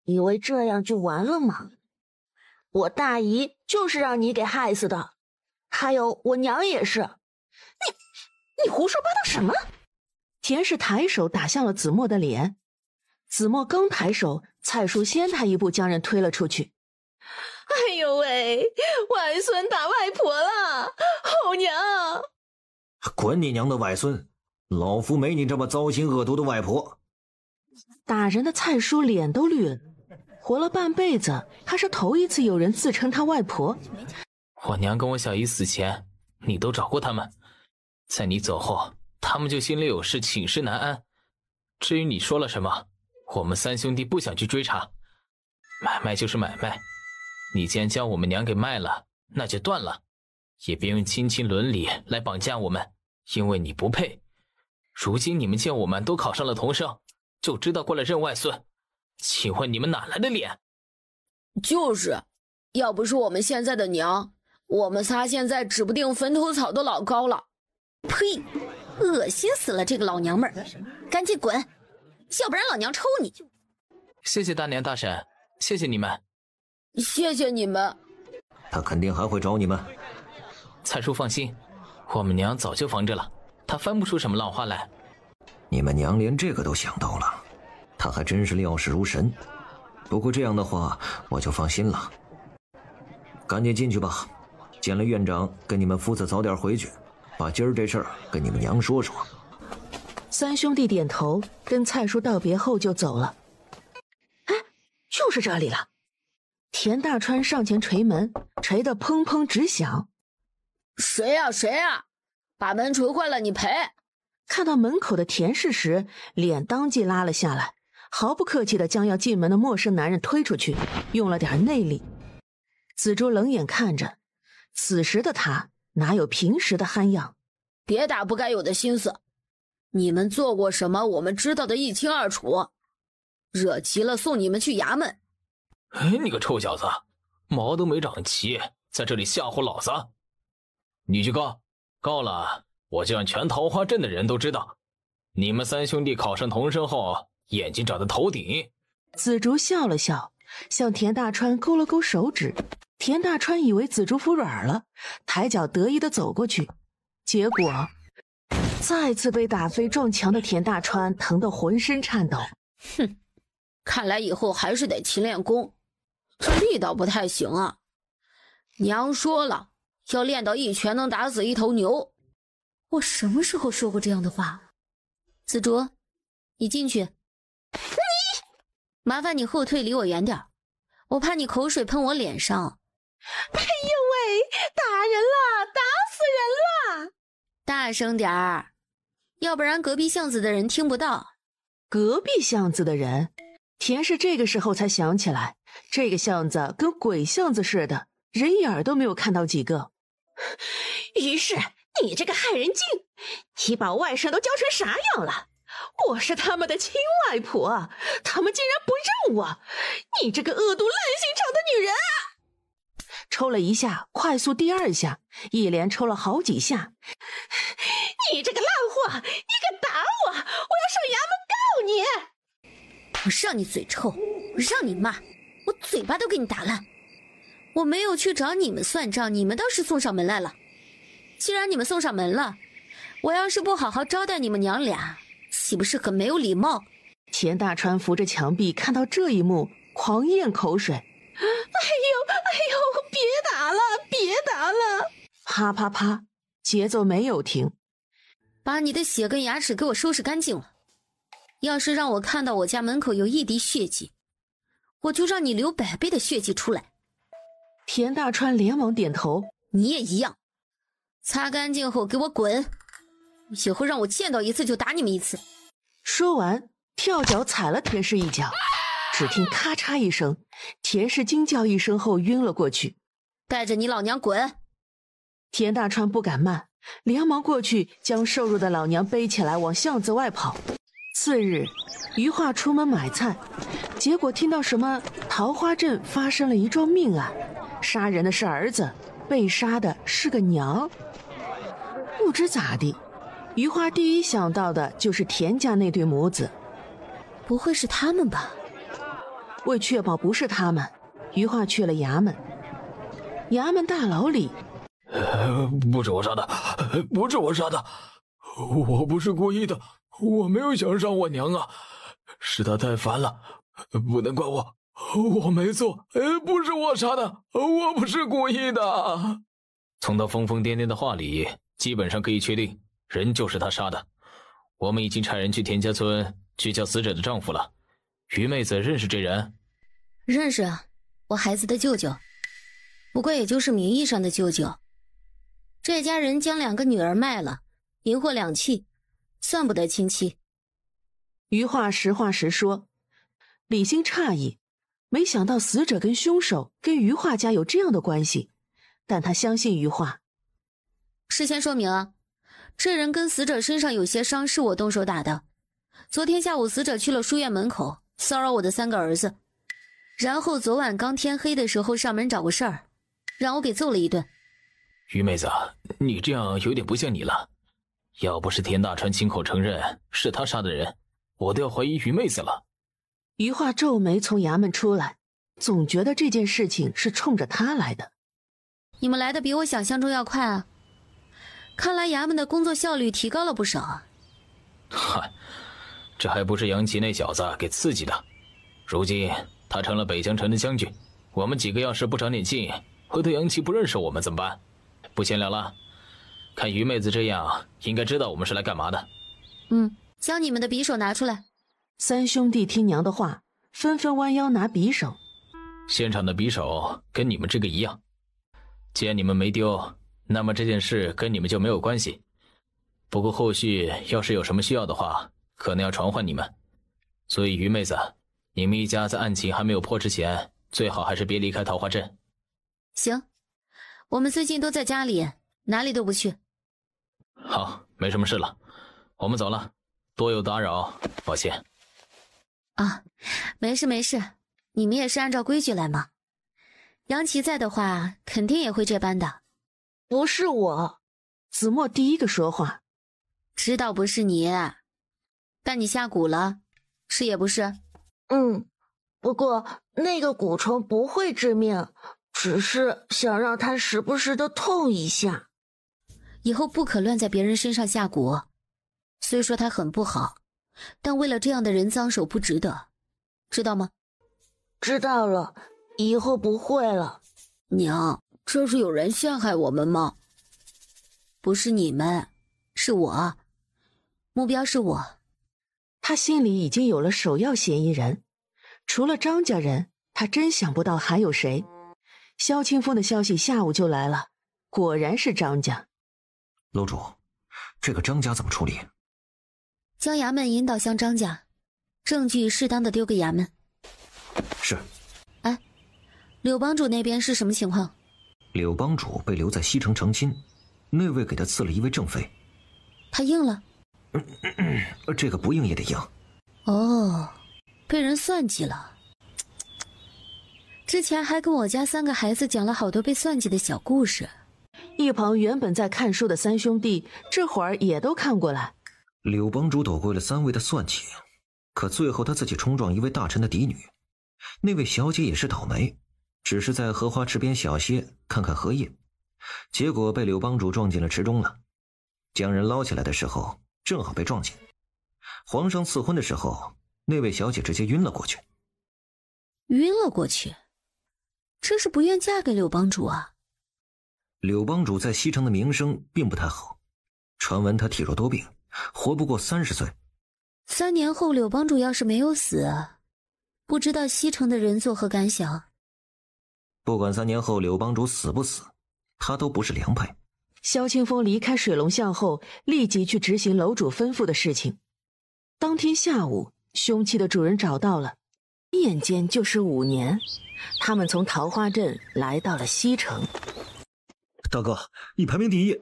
以为这样就完了吗？我大姨就是让你给害死的，还有我娘也是。你胡说八道什么？田氏抬手打向了子墨的脸，子墨刚抬手，蔡叔先他一步将人推了出去。哎呦喂，外孙打外婆了，后娘！滚你娘的外孙，老夫没你这么糟心恶毒的外婆。打人的蔡叔脸都绿了，活了半辈子，他是头一次有人自称他外婆。我娘跟我小姨死前，你都找过他们，在你走后，他们就心里有事，寝食难安。至于你说了什么，我们3兄弟不想去追查，买卖就是买卖，你既然将我们娘给卖了，那就断了，也别用亲情伦理来绑架我们，因为你不配。如今你们见我们都考上了童生，就知道过来认外孙，请问你们哪来的脸？就是，要不是我们现在的娘，我们仨现在指不定坟头草都老高了。呸！恶心死了这个老娘们儿，赶紧滚，要不然老娘抽你！谢谢大娘大婶，谢谢你们。谢谢你们。他肯定还会找你们。蔡叔放心，我们娘早就防着了，她翻不出什么浪花来。你们娘连这个都想到了，她还真是料事如神。不过这样的话，我就放心了。赶紧进去吧，见了院长，跟你们夫子早点回去，把今儿这事儿跟你们娘说说。3兄弟点头，跟蔡叔道别后就走了。哎，就是这里了。田大川上前捶门，捶得砰砰直响。谁呀谁呀，把门捶坏了你赔。看到门口的田氏时，脸当即拉了下来，毫不客气地将要进门的陌生男人推出去，用了点内力。紫竹冷眼看着，此时的他哪有平时的憨样？别打不该有的心思，你们做过什么我们知道的一清二楚，惹急了送你们去衙门。哎，你个臭小子，毛都没长齐，在这里吓唬老子！你去告，告了我就让全桃花镇的人都知道，你们3兄弟考上童生后，眼睛长在头顶。紫竹笑了笑，向田大川勾了勾手指。田大川以为紫竹服软了，抬脚得意地走过去，结果再次被打飞撞墙的田大川疼得浑身颤抖。哼，看来以后还是得勤练功，这力道不太行啊。娘说了，要练到一拳能打死一头牛。我什么时候说过这样的话？紫竹，你进去。麻烦你后退，离我远点，我怕你口水喷我脸上。哎呦喂，打人了，打死人了！大声点儿，要不然隔壁巷子的人听不到。隔壁巷子的人，田氏这个时候才想起来，这个巷子跟鬼巷子似的，人影都没有看到几个。于是，你这个害人精，你把外甥都教成啥样了？我是他们的亲外婆，他们竟然不认我！你这个恶毒烂心肠的女人啊！抽了一下，快速第二下，一连抽了好几下。你这个烂货，你敢打我，我要上衙门告你！我让你嘴臭，我让你骂，我嘴巴都给你打烂。我没有去找你们算账，你们倒是送上门来了。既然你们送上门了，我要是不好好招待你们娘俩，岂不是很没有礼貌？田大川扶着墙壁，看到这一幕，狂咽口水。哎呦，别打了，别打了！啪啪啪，节奏没有停。把你的血跟牙齿给我收拾干净了。要是让我看到我家门口有一滴血迹，我就让你流100倍的血迹出来。田大川连忙点头。你也一样，擦干净后给我滚，以后让我见到一次就打你们一次。说完，跳脚踩了田氏一脚，只听咔嚓一声，田氏惊叫一声后晕了过去。带着你老娘滚！田大川不敢慢，连忙过去将瘦弱的老娘背起来往巷子外跑。次日，余化出门买菜，结果听到什么桃花镇发生了一桩命案，杀人的是儿子，被杀的是个娘。不知咋地，余化第一想到的就是田家那对母子。不会是他们吧？为确保不是他们，余化去了衙门。衙门大牢里，不是我杀的，不是我杀的，我不是故意的，我没有想伤我娘啊，是他太烦了，不能怪我，我没错，不是我杀的，我不是故意的。从他疯疯癫癫的话里，基本上可以确定，人就是他杀的。我们已经派人去田家村去叫死者的丈夫了。于妹子认识这人？认识啊，我孩子的舅舅，不过也就是名义上的舅舅。这家人将2个女儿卖了，银货2契，算不得亲戚。余化实话实说，李欣诧异，没想到死者跟凶手跟余化家有这样的关系，但他相信余化。事先说明啊，这人跟死者身上有些伤，是我动手打的。昨天下午死者去了书院门口，骚扰我的3个儿子，然后昨晚刚天黑的时候上门找过事儿，让我给揍了一顿。于妹子，你这样有点不像你了。要不是田大川亲口承认是他杀的人，我都要怀疑于妹子了。余化皱眉从衙门出来，总觉得这件事情是冲着他来的。你们来的比我想象中要快啊，看来衙门的工作效率提高了不少啊。嗨，这还不是杨琦那小子给刺激的。如今他成了北疆城的将军，我们几个要是不长点劲，回头杨琦不认识我们怎么办？不闲聊了，看于妹子这样，应该知道我们是来干嘛的。将你们的匕首拿出来。3兄弟听娘的话，纷纷弯腰拿匕首。现场的匕首跟你们这个一样，既然你们没丢，那么这件事跟你们就没有关系。不过后续要是有什么需要的话，可能要传唤你们。所以于妹子，你们一家在案情还没有破之前，最好还是别离开桃花镇。行，我们最近都在家里，哪里都不去。好，没什么事了，我们走了，多有打扰，抱歉。啊，没事没事，你们也是按照规矩来嘛。杨琦在的话，肯定也会这般的。不是我。子墨第一个说话。知道不是你，但你下蛊了，是也不是？不过那个蛊虫不会致命，只是想让它时不时的痛一下。以后不可乱在别人身上下蛊。虽说它很不好，但为了这样的人脏手不值得，知道吗？知道了，以后不会了。娘，这是有人陷害我们吗？不是你们，是我。目标是我。他心里已经有了首要嫌疑人，除了张家人，他真想不到还有谁。萧清风的消息下午就来了，果然是张家。楼主，这个张家怎么处理？将衙门引导向张家，证据适当的丢给衙门。是。哎，柳帮主那边是什么情况？柳帮主被留在西城成亲，内卫给他赐了一位正妃。他应了？这个不应也得应。哦，被人算计了。之前还跟我家3个孩子讲了好多被算计的小故事。一旁原本在看书的3兄弟，这会儿也都看过来。柳帮主躲过了3位的算计，可最后他自己冲撞一位大臣的嫡女，那位小姐也是倒霉，只是在荷花池边小歇看看荷叶，结果被柳帮主撞进了池中了。将人捞起来的时候正好被撞见。皇上赐婚的时候，那位小姐直接晕了过去。晕了过去？这是不愿嫁给柳帮主啊？柳帮主在西城的名声并不太好，传闻他体弱多病，活不过30岁。3年后柳帮主要是没有死，不知道西城的人作何感想？不管3年后柳帮主死不死，他都不是良配。萧清风离开水龙巷后，立即去执行楼主吩咐的事情。当天下午，凶器的主人找到了，一眼间就是5年。他们从桃花镇来到了西城。大哥，你排名第1。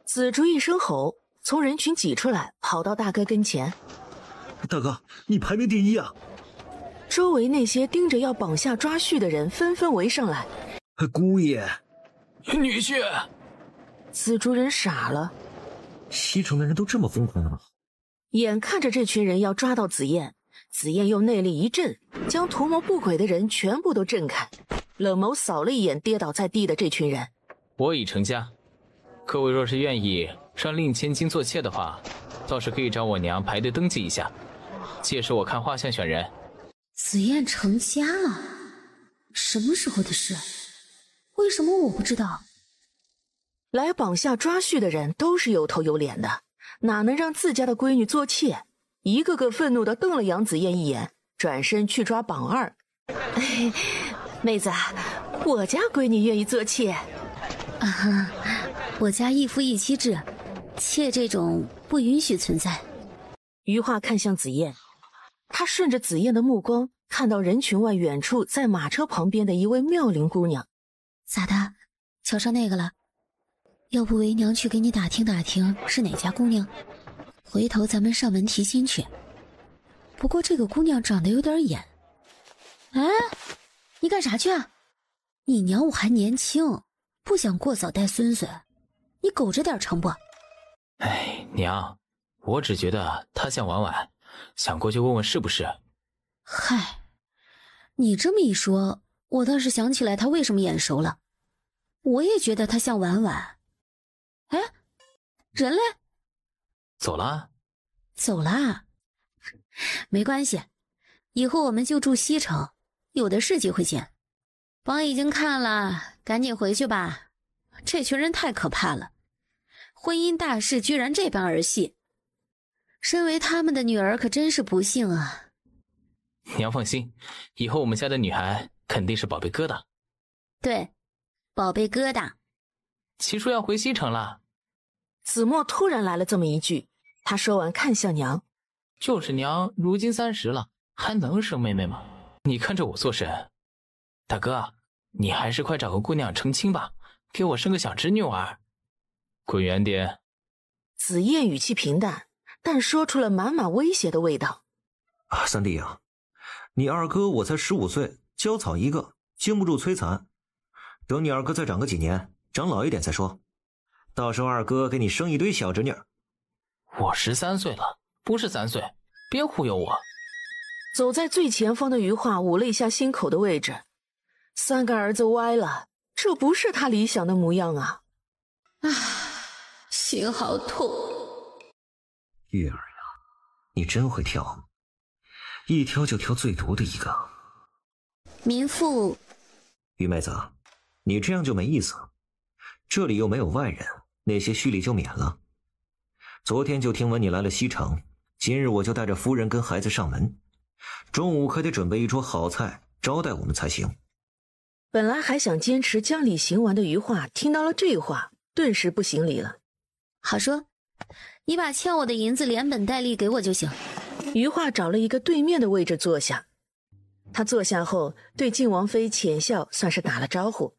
紫竹一声吼，从人群挤出来，跑到大哥跟前。大哥，你排名第1啊！周围那些盯着要绑下抓婿的人纷纷围上来。姑爷，女婿。紫竹人傻了，西城的人都这么疯狂吗？眼看着这群人要抓到紫燕，紫燕用内力一震，将图谋不轨的人全部都震开，冷眸扫了一眼跌倒在地的这群人。我已成家，各位若是愿意让令千金做妾的话，倒是可以找我娘排队登记一下，届时我看画像选人。紫燕成家了？什么时候的事？为什么我不知道？来绑下抓婿的人都是有头有脸的，哪能让自家的闺女做妾？一个个愤怒地瞪了杨紫燕一眼，转身去抓绑二。妹子，我家闺女愿意做妾。啊，我家一夫一妻制，妾这种不允许存在。余化看向紫燕，他顺着紫燕的目光看到人群外远处在马车旁边的一位妙龄姑娘。咋的？瞧上那个了？要不为娘去给你打听打听是哪家姑娘，回头咱们上门提亲去。不过这个姑娘长得有点眼。哎，你干啥去啊？你娘我还年轻，不想过早带孙孙，你苟着点成不？哎，娘，我只觉得她像婉婉，想过去问问是不是。嗨，你这么一说，我倒是想起来她为什么眼熟了。我也觉得她像婉婉。哎，人嘞？走了？走啦。没关系，以后我们就住西城，有的是机会见。榜已经看了，赶紧回去吧。这群人太可怕了，婚姻大事居然这般儿戏。身为他们的女儿可真是不幸啊。娘放心，以后我们家的女孩肯定是宝贝疙瘩。对，宝贝疙瘩。齐叔要回西城了。子墨突然来了这么一句，他说完看向娘。就是娘如今30了，还能生妹妹吗？你看着我做甚？大哥，你还是快找个姑娘成亲吧，给我生个小侄女儿。滚远点。紫燕语气平淡，但说出了满满威胁的味道。三弟啊，你二哥我才15岁，娇草一个，经不住摧残。等你二哥再长个几年，长老一点再说。到时候二哥给你生一堆小侄女。我13岁了，不是3岁，别忽悠我。走在最前方的余化捂了一下心口的位置，3个儿子歪了，这不是他理想的模样啊！心好痛。玉儿呀，你真会挑，一挑就挑最毒的一个。民妇，玉妹子，你这样就没意思，这里又没有外人，那些虚礼就免了。昨天就听闻你来了西城，今日我就带着夫人跟孩子上门，中午可得准备一桌好菜招待我们才行。本来还想坚持将礼行完的余化，听到了这话，顿时不行礼了。好说，你把欠我的银子连本带利给我就行。余化找了一个对面的位置坐下，他坐下后对靖王妃浅笑，算是打了招呼。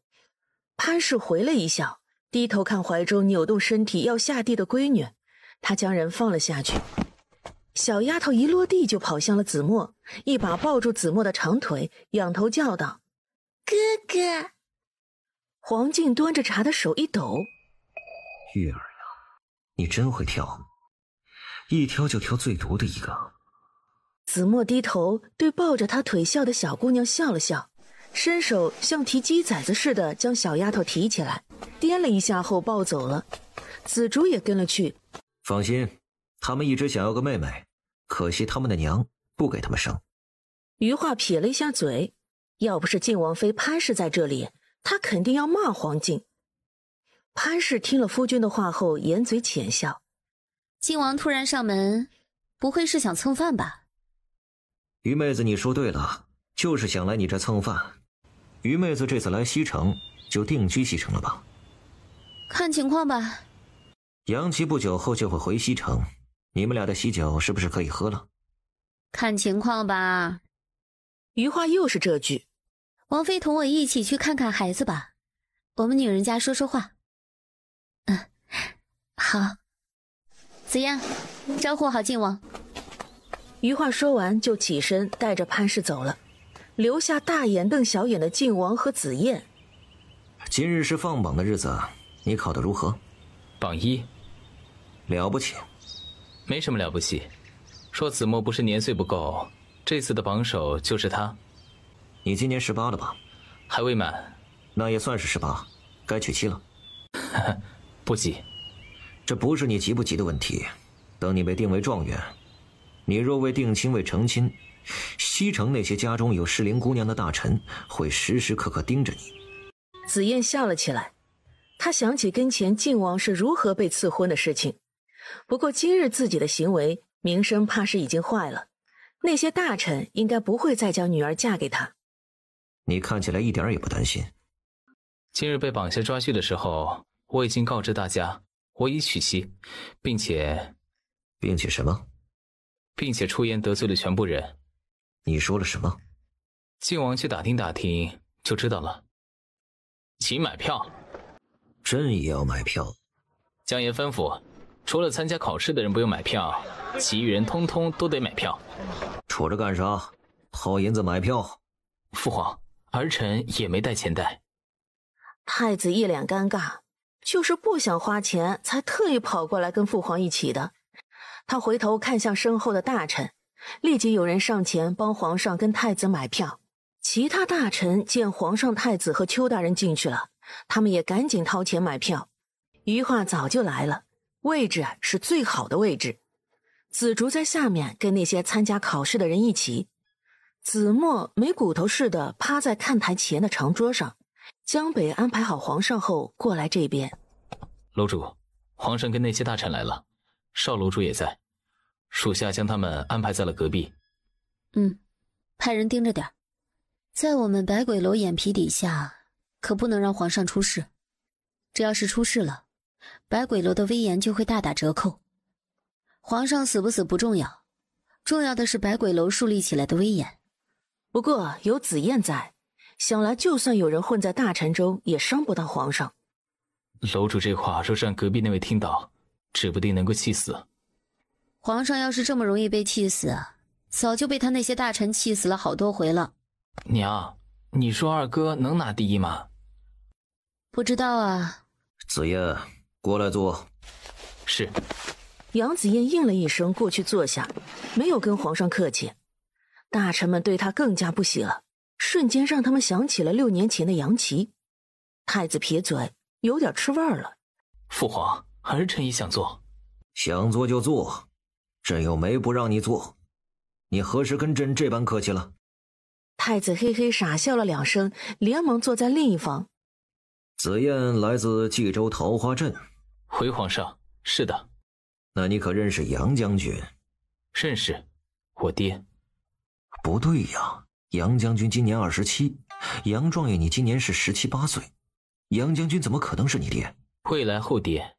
潘氏回了一笑，低头看怀中扭动身体要下地的闺女，他将人放了下去。小丫头一落地就跑向了子墨，一把抱住子墨的长腿，仰头叫道：哥哥。黄静端着茶的手一抖：玉儿呀，你真会挑，一挑就挑最毒的一个。子墨低头对抱着他腿笑的小姑娘笑了笑，伸手像提鸡崽子似的将小丫头提起来，颠了一下后抱走了。紫竹也跟了去。放心，他们一直想要个妹妹，可惜他们的娘不给他们生。余化撇了一下嘴，要不是靖王妃潘氏在这里，他肯定要骂黄静。潘氏听了夫君的话后，掩嘴浅笑：靖王突然上门，不会是想蹭饭吧？于妹子，你说对了，就是想来你这蹭饭。于妹子这次来西城，就定居西城了吧？看情况吧。杨琪不久后就会回西城，你们俩的喜酒是不是可以喝了？看情况吧。余化又是这句。王妃同我一起去看看孩子吧，我们女人家说说话。好。子燕，招呼好靖王。余化说完就起身带着潘氏走了，留下大眼瞪小眼的靖王和紫燕。今日是放榜的日子，你考得如何？榜1。了不起。没什么了不起，说子墨不是年岁不够，这次的榜首就是他。你今年18了吧？还未满。那也算是18，该娶妻了。不急。这不是你急不急的问题，等你被定为状元，你若未定亲未成亲，西城那些家中有适龄姑娘的大臣会时时刻刻盯着你。紫燕笑了起来，她想起跟前靖王是如何被赐婚的事情，不过今日自己的行为名声怕是已经坏了，那些大臣应该不会再将女儿嫁给他。你看起来一点也不担心。今日被绑下抓去的时候，我已经告知大家我已娶妻，并且什么？并且出言得罪了全部人。你说了什么？靖王去打听打听就知道了。请买票。朕也要买票。将言吩咐，除了参加考试的人不用买票，其余人通通都得买票。杵着干啥？掏银子买票。父皇，儿臣也没带钱袋。太子一脸尴尬，就是不想花钱才特意跑过来跟父皇一起的。他回头看向身后的大臣，立即有人上前帮皇上跟太子买票。其他大臣见皇上、太子和邱大人进去了，他们也赶紧掏钱买票。余化早就来了，位置是最好的位置。紫竹在下面跟那些参加考试的人一起，子墨没骨头似的趴在看台前的长桌上。江北安排好皇上后过来这边。楼主，皇上跟那些大臣来了，少楼主也在，属下将他们安排在了隔壁。派人盯着点，在我们百鬼楼眼皮底下，可不能让皇上出事。这要是出事了，百鬼楼的威严就会大打折扣。皇上死不死不重要，重要的是百鬼楼树立起来的威严。不过有紫燕在，想来就算有人混在大臣中，也伤不到皇上。楼主这话若是让隔壁那位听到，指不定能够气死。皇上要是这么容易被气死，早就被他那些大臣气死了好多回了。娘，你说二哥能拿第一吗？不知道啊。紫燕，过来坐。是。杨紫燕应了一声，过去坐下，没有跟皇上客气。大臣们对他更加不喜了，瞬间让他们想起了6年前的杨琪。太子撇嘴，有点吃味儿了。父皇，儿臣也想做。想做就做，朕又没不让你做，你何时跟朕这般客气了？太子嘿嘿傻笑了2声，连忙坐在另一方。紫燕来自冀州桃花镇。回皇上，是的。那你可认识杨将军？认识，我爹。不对呀，杨将军今年27，杨状元你今年是17、18岁，杨将军怎么可能是你爹？未来后爹。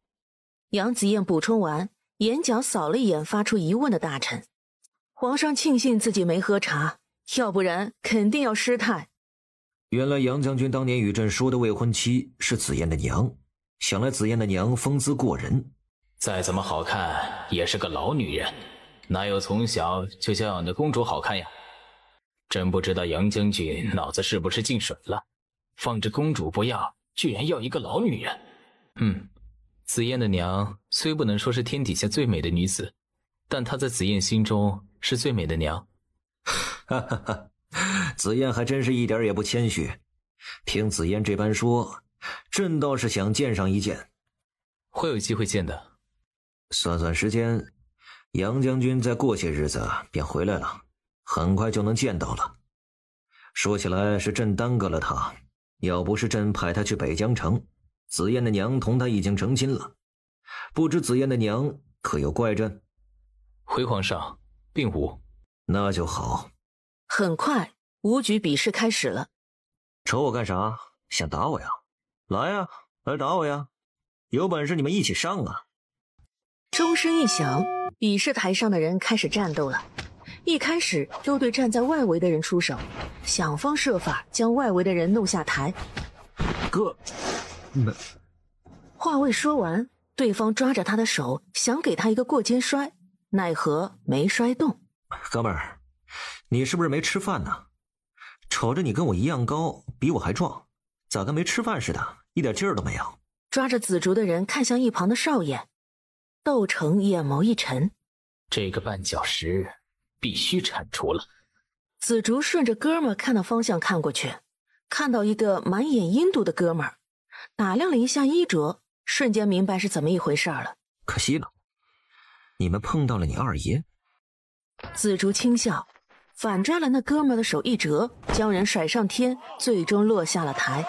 杨子燕补充完，眼角扫了一眼发出疑问的大臣。皇上庆幸自己没喝茶，要不然肯定要失态。原来杨将军当年与朕说的未婚妻是紫燕的娘，想来紫燕的娘风姿过人，再怎么好看也是个老女人，哪有从小就教养的公主好看呀？真不知道杨将军脑子是不是进水了，放着公主不要，居然要一个老女人。紫燕的娘虽不能说是天底下最美的女子，但她在紫燕心中是最美的娘。哈哈哈，紫燕还真是一点也不谦虚。听紫燕这般说，朕倒是想见上一见。会有机会见的。算算时间，杨将军再过些日子便回来了，很快就能见到了。说起来是朕耽搁了他，要不是朕派他去北疆城，紫燕的娘同他已经成亲了。不知紫燕的娘可有怪朕？回皇上，并无。那就好。很快5局比试开始了。瞅我干啥？想打我呀？来呀，来打我呀！有本事你们一起上啊！钟声一响，比试台上的人开始战斗了。一开始都对站在外围的人出手，想方设法将外围的人弄下台。话未说完，对方抓着他的手想给他一个过肩摔，奈何没摔动。哥们儿，你是不是没吃饭呢？瞅着你跟我一样高，比我还壮，咋跟没吃饭似的，一点劲儿都没有。抓着紫竹的人看向一旁的少爷，窦成眼眸一沉，这个绊脚石必须铲除了。紫竹顺着哥们儿看的方向看过去，看到一个满眼阴毒的哥们儿，打量了一下衣着，瞬间明白是怎么一回事了。可惜了，你们碰到了你二爷。紫竹轻笑，反抓了那哥们儿的手一折，将人甩上天，最终落下了台。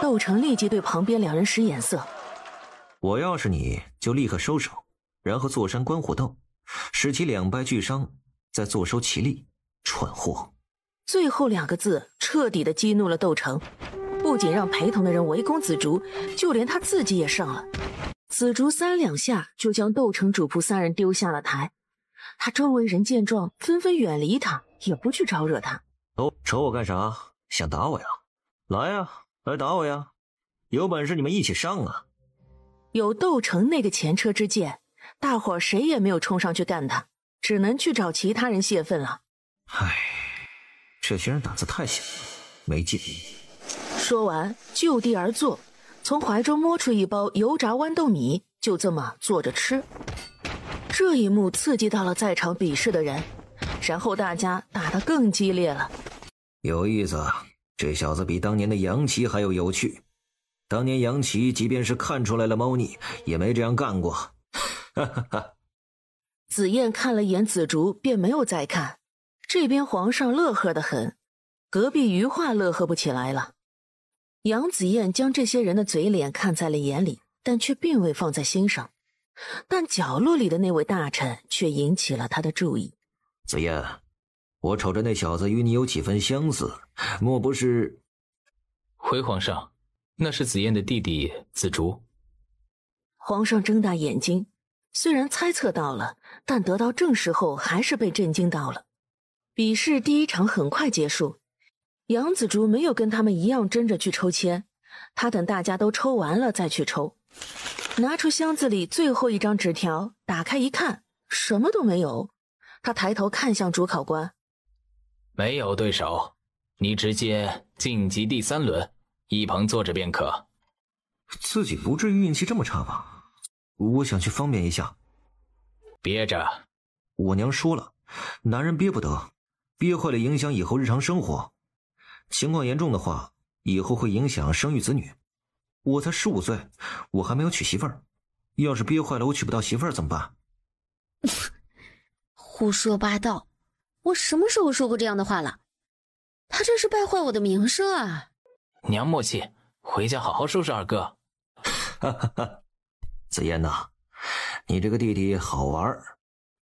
窦成立即对旁边2人使眼色。我要是你就立刻收手，然后坐山观虎斗，使其2败俱伤，再坐收其利。蠢货！最后2个字彻底的激怒了窦成，不仅让陪同的人围攻紫竹，就连他自己也上了。紫竹3两下就将窦成主仆3人丢下了台。他周围人见状纷纷远离他，也不去招惹他。瞅我干啥？想打我呀？来呀，来打我呀！有本事你们一起上啊！有窦成那个前车之鉴，大伙儿谁也没有冲上去干他，只能去找其他人泄愤了。唉，这些人胆子太小，没劲。说完就地而坐，从怀中摸出一包油炸豌豆米，就这么坐着吃。这一幕刺激到了在场比试的人，然后大家打得更激烈了。有意思，这小子比当年的杨琪还要有趣。当年杨琪即便是看出来了猫腻，也没这样干过。哈哈哈。紫燕看了一眼紫竹，便没有再看。这边皇上乐呵得很，隔壁余化乐呵不起来了。杨紫燕将这些人的嘴脸看在了眼里，但却并未放在心上。但角落里的那位大臣却引起了他的注意。紫燕，我瞅着那小子与你有几分相似，莫不是……回皇上，那是紫燕的弟弟紫竹。皇上睁大眼睛，虽然猜测到了，但得到证实后还是被震惊到了。比试第1场很快结束，杨紫竹没有跟他们一样争着去抽签，他等大家都抽完了再去抽。拿出箱子里最后一张纸条，打开一看，什么都没有。他抬头看向主考官，没有对手，你直接晋级第3轮，一旁坐着便可。自己不至于运气这么差吧？我想去方便一下。憋着。我娘说了，男人憋不得憋坏了影响以后日常生活，情况严重的话，以后会影响生育子女。我才15岁，我还没有娶媳妇儿，要是憋坏了我娶不到媳妇儿怎么办？胡说八道！我什么时候说过这样的话了？他这是败坏我的名声啊！娘默契，回家好好收拾二哥。哈哈哈，紫嫣呐，你这个弟弟好玩。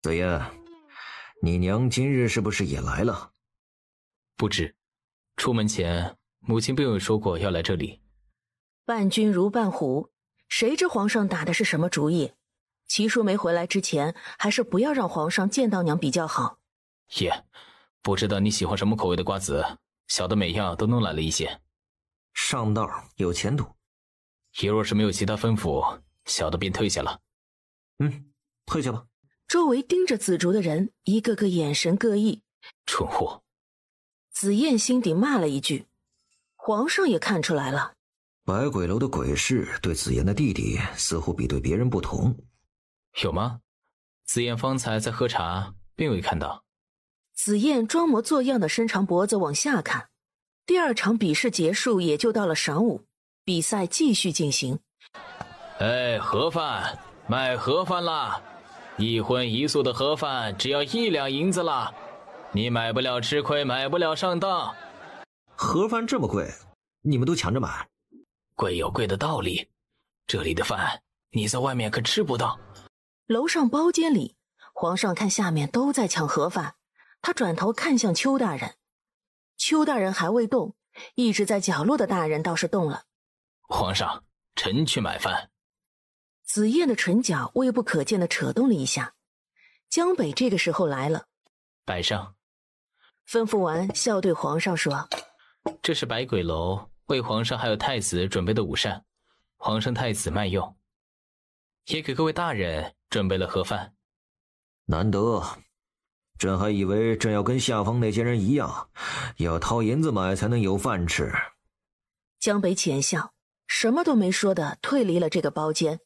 紫嫣，你娘今日是不是也来了？不知，出门前母亲并未说过要来这里。伴君如伴虎，谁知皇上打的是什么主意？齐叔没回来之前，还是不要让皇上见到娘比较好。爷，不知道你喜欢什么口味的瓜子，小的每样都弄来了一些。上道有前途。爷若是没有其他吩咐，小的便退下了。退下吧。周围盯着紫竹的人，一个个眼神各异。蠢货！紫燕心底骂了一句，皇上也看出来了。百鬼楼的鬼市对紫嫣的弟弟似乎比对别人不同。有吗？紫嫣方才在喝茶，并未看到。紫燕装模作样的伸长脖子往下看。第2场比试结束也就到了晌午，比赛继续进行。哎，盒饭，卖盒饭啦！1荤1素的盒饭只要1两银子啦，你买不了吃亏，买不了上当。盒饭这么贵，你们都抢着买？贵有贵的道理，这里的饭你在外面可吃不到。楼上包间里，皇上看下面都在抢盒饭，他转头看向邱大人。邱大人还未动，一直在角落的大人倒是动了。皇上，臣去买饭。紫燕的唇角微不可见的扯动了一下。江北这个时候来了，摆上。吩咐完，笑对皇上说：“这是百鬼楼为皇上还有太子准备的午膳，皇上太子慢用。也给各位大人准备了盒饭。”难得，朕还以为朕要跟下方那些人一样，要掏银子买才能有饭吃。江北浅笑，什么都没说的退离了这个包间。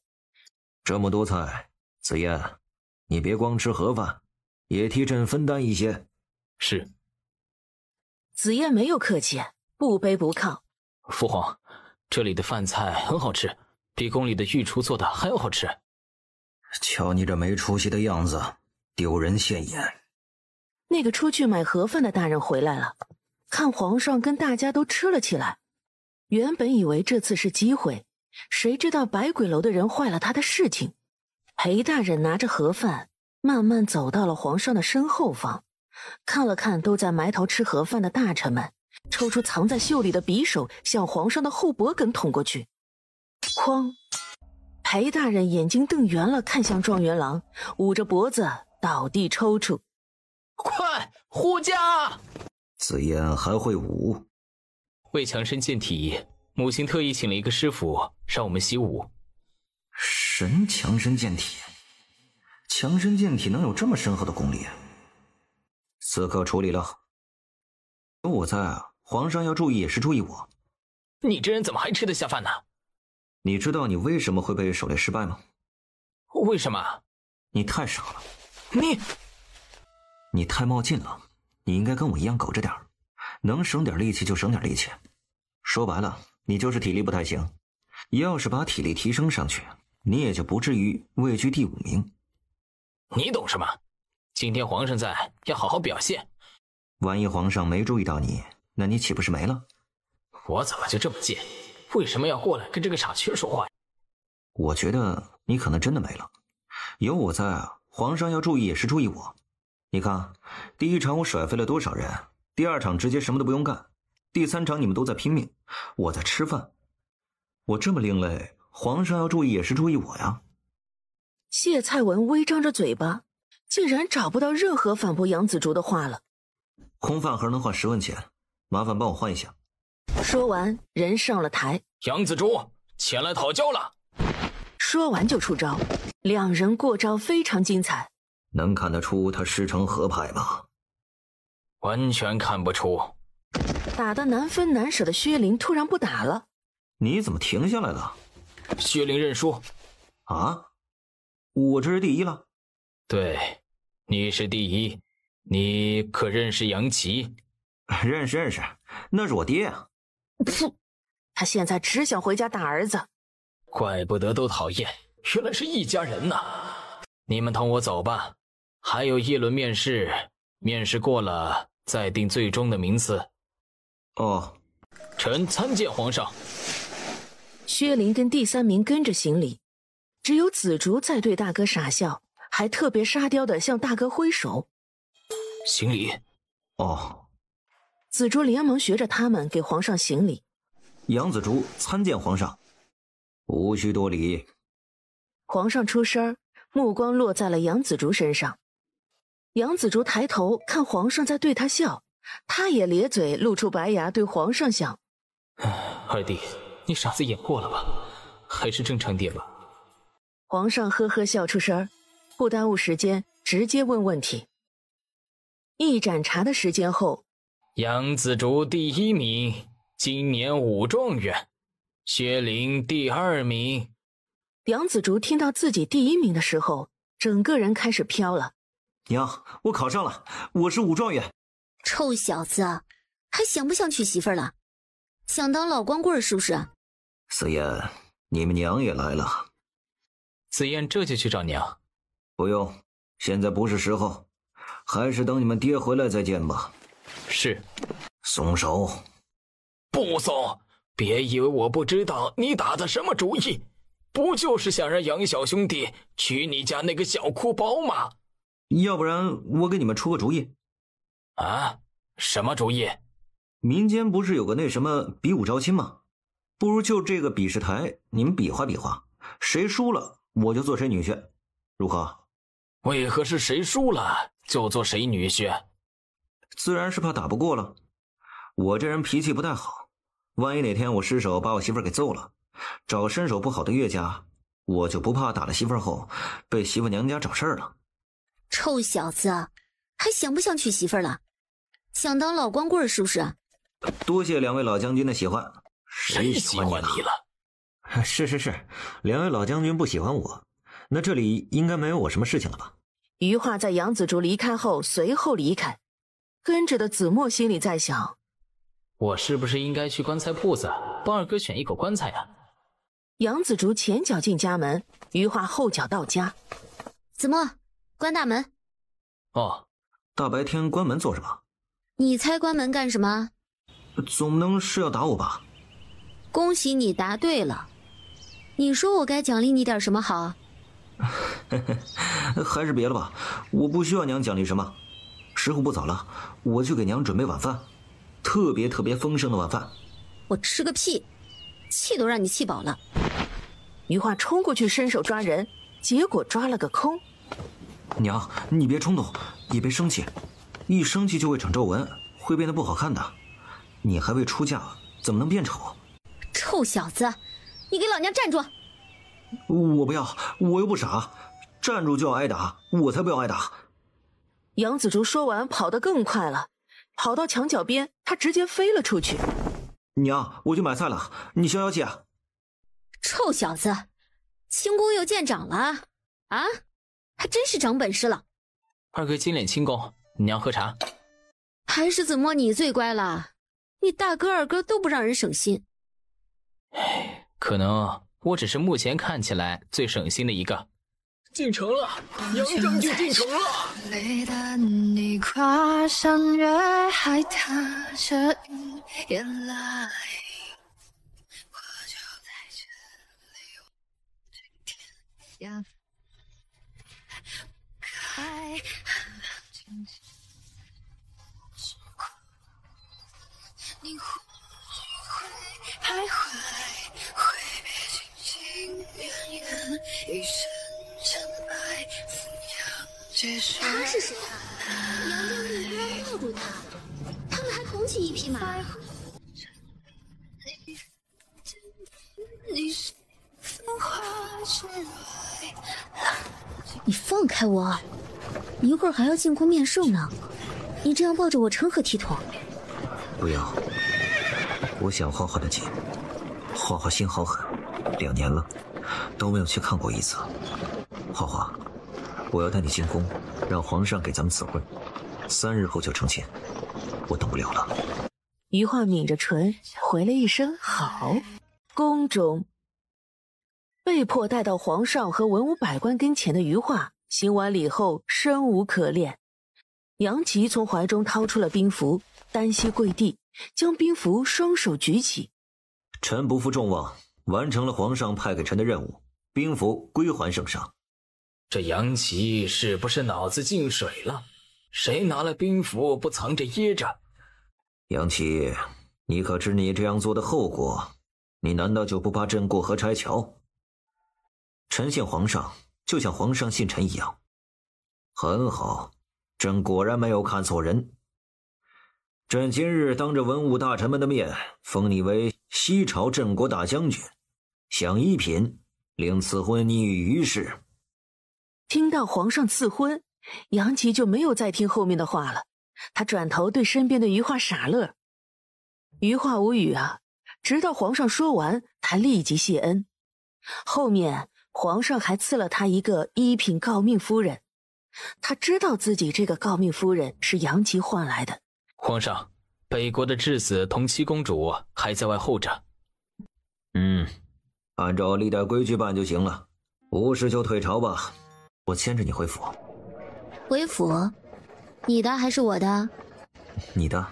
这么多菜，紫嫣，你别光吃盒饭，也替朕分担一些。是。紫嫣没有客气，不卑不亢。父皇，这里的饭菜很好吃，比宫里的御厨做的还要好吃。瞧你这没出息的样子，丢人现眼。那个出去买盒饭的大人回来了，看皇上跟大家都吃了起来。原本以为这次是机会，谁知道百鬼楼的人坏了他的事情。裴大人拿着盒饭慢慢走到了皇上的身后方，看了看都在埋头吃盒饭的大臣们，抽出藏在袖里的匕首向皇上的后脖梗捅过去。哐！裴大人眼睛瞪圆了，看向状元郎，捂着脖子倒地抽搐。快护驾！紫嫣还会武？为强身健体，母亲特意请了一个师傅让我们习武。神强身健体？强身健体能有这么深厚的功力？此刻处理了。有我在啊，皇上要注意也是注意我。你这人怎么还吃得下饭呢？你知道你为什么会被狩猎失败吗？为什么？你太傻了。你太冒进了，你应该跟我一样苟着点儿，能省点力气就省点力气。说白了，你就是体力不太行。要是把体力提升上去，你也就不至于位居第5名。你懂什么？今天皇上在，要好好表现。万一皇上没注意到你，那你岂不是没了？我怎么就这么贱？为什么要过来跟这个傻缺说话？我觉得你可能真的没了。有我在啊，皇上要注意也是注意我。你看，第1场我甩飞了多少人，第2场直接什么都不用干，第3场你们都在拼命，我在吃饭。我这么另类，皇上要注意也是注意我呀。谢蔡文微张着嘴巴，竟然找不到任何反驳杨子竹的话了。空饭盒能换10文钱，麻烦帮我换一下。说完，人上了台。杨子竹前来讨教了。说完就出招，两人过招非常精彩。能看得出他师承何派吗？完全看不出。打得难分难舍的薛灵突然不打了。你怎么停下来了？薛灵认输。啊？我这是第1了？对，你是第1。你可认识杨琦？认识，那是我爹啊。噗！他现在只想回家打儿子。怪不得都讨厌，原来是一家人呐！你们同我走吧，还有1轮面试，面试过了再定最终的名次。哦，臣参见皇上。薛林跟第3名跟着行礼，只有紫竹在对大哥傻笑，还特别沙雕的向大哥挥手。行礼。哦。紫竹连忙学着他们给皇上行礼。杨子竹参见皇上。无需多礼。皇上出声，目光落在了杨子竹身上。杨子竹抬头看皇上在对他笑，他也咧嘴露出白牙对皇上想：二弟，你傻子眼过了吧？还是正常点吧。皇上呵呵笑出声，不耽误时间，直接问问题。一盏茶的时间后，杨子竹第1名，今年5状元。薛林第2名。杨子竹听到自己第1名的时候，整个人开始飘了。娘，我考上了，我是5状元。臭小子，还想不想娶媳妇了？想当老光棍是不是？紫嫣，你们娘也来了。紫嫣这就去找娘。不用，现在不是时候，还是等你们爹回来再见吧。是。松手。不松！别以为我不知道你打的什么主意，不就是想让杨小兄弟娶你家那个小哭包吗？要不然我给你们出个主意。啊？什么主意？民间不是有个那什么比武招亲吗？不如就这个比试台，你们比划比划，谁输了我就做谁女婿，如何？为何是谁输了就做谁女婿？自然是怕打不过了。我这人脾气不太好，万一哪天我失手把我媳妇儿给揍了，找个身手不好的岳家，我就不怕打了媳妇儿后被媳妇娘家找事儿了。臭小子，还想不想娶媳妇儿了？想当老光棍是不是？多谢2位老将军的喜欢。谁喜欢你了？是，2位老将军不喜欢我，那这里应该没有我什么事情了吧？余化在杨子竹离开后随后离开，跟着的子墨心里在想：我是不是应该去棺材铺子帮二哥选一口棺材啊？杨子竹前脚进家门，余化后脚到家。子墨，关大门。哦，大白天关门做什么？你猜关门干什么？总不能是要打我吧？恭喜你答对了。你说我该奖励你点什么好？还是别了吧，我不需要娘奖励什么。时候不早了，我去给娘准备晚饭，特别丰盛的晚饭。我吃个屁，气都让你气饱了。余化冲过去伸手抓人，结果抓了个空。娘，你别冲动，也别生气，一生气就会长皱纹，会变得不好看的。你还未出嫁，怎么能变丑？臭小子，你给老娘站住！我不要，我又不傻，站住就要挨打，我才不要挨打。杨子竹说完跑得更快了，跑到墙角边，他直接飞了出去。娘，我去买菜了，你消消气啊。臭小子，轻功又见长了啊，还真是长本事了。二哥金脸轻功，娘喝茶。还是子墨你最乖了，你大哥二哥都不让人省心。可能我只是目前看起来最省心的一个。进城了，杨将军进城了。累的你跨山越海，踏着眼泪，我就在这里，今天呀，开，静静，你或许会徘徊，挥别情情远远，一生。他是谁啊？杨将军居然抱住他，他们还同骑一匹马。你放开我！一会儿还要进宫面授呢，你这样抱着我成何体统？不要，我想画画的紧，画画心好狠，2年了都没有去看过一次。画画，我要带你进宫，让皇上给咱们赐婚。3日后就成亲，我等不了了。余化抿着唇，回了一声好。宫中，被迫带到皇上和文武百官跟前的余化，行完礼后生无可恋。杨琪从怀中掏出了兵符，单膝跪地，将兵符双手举起。臣不负众望，完成了皇上派给臣的任务，兵符归还圣上。这杨琪是不是脑子进水了？谁拿了兵符不藏着掖着？杨琪，你可知你这样做的后果？你难道就不怕朕过河拆桥？臣信皇上，就像皇上信臣一样。很好，朕果然没有看错人。朕今日当着文武大臣们的面，封你为西朝镇国大将军，享一品，令赐婚你与于氏。听到皇上赐婚，杨琪就没有再听后面的话了。他转头对身边的余化傻乐。余化无语啊，直到皇上说完，他立即谢恩。后面皇上还赐了他一个1品诰命夫人，他知道自己这个诰命夫人是杨琪换来的。皇上，北国的质子同七公主还在外候着。按照历代规矩办就行了，无事就退朝吧，我牵着你回府。回府？你的还是我的？你的，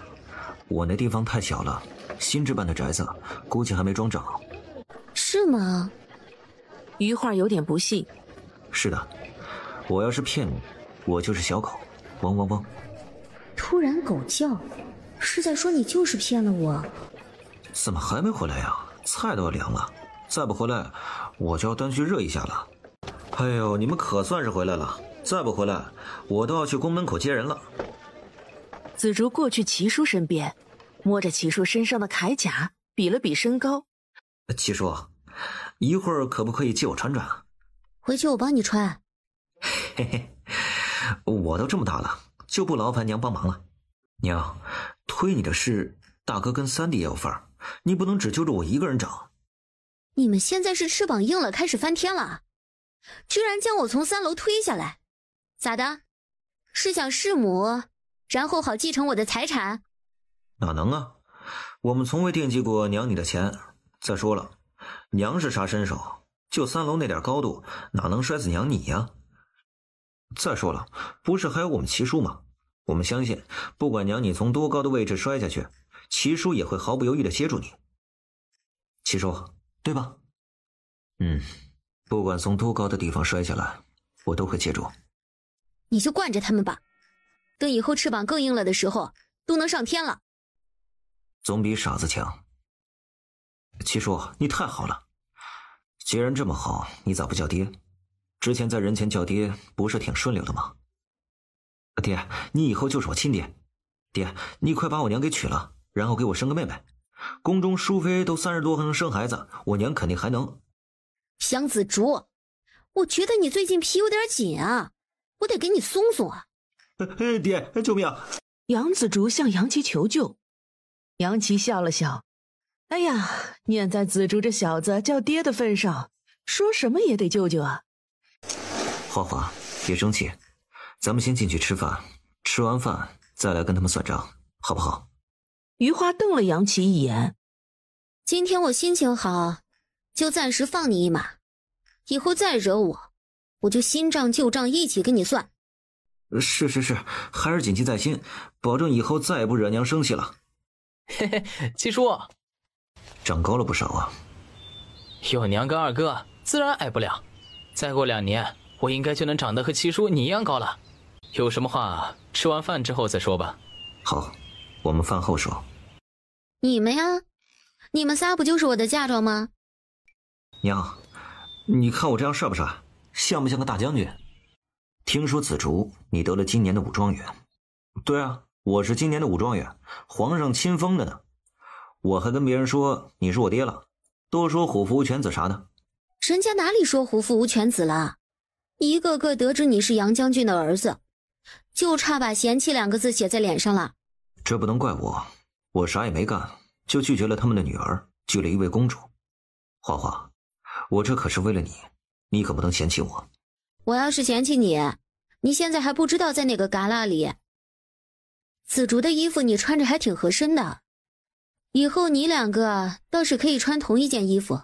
我那地方太小了，新置办的宅子估计还没装整好。是吗？余化有点不信。是的，我要是骗你，我就是小狗，汪汪汪。突然狗叫，是在说你就是骗了我？怎么还没回来呀？菜都要凉了，再不回来我就要端去热一下了。哎呦，你们可算是回来了，再不回来我都要去宫门口接人了。紫竹过去齐叔身边，摸着齐叔身上的铠甲，比了比身高。齐叔，一会儿可不可以借我穿穿啊？回去我帮你穿。嘿嘿，我都这么大了，就不劳烦娘帮忙了。娘，推你的事，大哥跟三弟也有份儿，你不能只揪着我一个人整。你们现在是翅膀硬了，开始翻天了，居然将我从3楼推下来，咋的？是想弑母，然后好继承我的财产？哪能啊，我们从未惦记过娘你的钱。再说了，娘是啥身手，就3楼那点高度，哪能摔死娘你呀？再说了，不是还有我们齐叔吗？我们相信，不管娘你从多高的位置摔下去，齐叔也会毫不犹豫地接住你。齐叔，对吧？不管从多高的地方摔下来，我都会接住。你就惯着他们吧，等以后翅膀更硬了的时候，都能上天了。总比傻子强。齐叔，你太好了。既然这么好，你咋不叫爹？之前在人前叫爹，不是挺顺溜的吗？爹，你以后就是我亲爹。爹，你快把我娘给娶了，然后给我生个妹妹。宫中淑妃都30多还能生孩子，我娘肯定还能。湘子竹，我觉得你最近皮有点紧啊，我得给你松松啊。爹，救命！杨子竹向杨琪求救。杨琪笑了笑，哎呀，念在子竹这小子叫爹的份上，说什么也得救救啊。花花，别生气，咱们先进去吃饭，吃完饭再来跟他们算账，好不好？余花瞪了杨琪一眼。今天我心情好，就暂时放你一马，以后再惹我，我就新账旧账一起跟你算。是，还是谨记在心，保证以后再也不惹娘生气了。嘿嘿，七叔，长高了不少啊。有娘跟二哥，自然矮不了。再过2年，我应该就能长得和七叔你一样高了。有什么话，吃完饭之后再说吧。好，我们饭后说。你们呀，你们仨不就是我的嫁妆吗？娘，你看我这样帅不帅？像不像个大将军？听说子竹你得了今年的武状元。对啊，我是今年的武状元，皇上亲封的呢。我还跟别人说你是我爹了，都说虎父无犬子啥的。人家哪里说虎父无犬子了，一个个得知你是杨将军的儿子，就差把嫌弃2个字写在脸上了。这不能怪我，我啥也没干，就拒绝了他们的女儿，娶了一位公主。花花，我这可是为了你，你可不能嫌弃我。我要是嫌弃你，你现在还不知道在哪个旮旯里。紫竹的衣服你穿着还挺合身的，以后你两个倒是可以穿同一件衣服。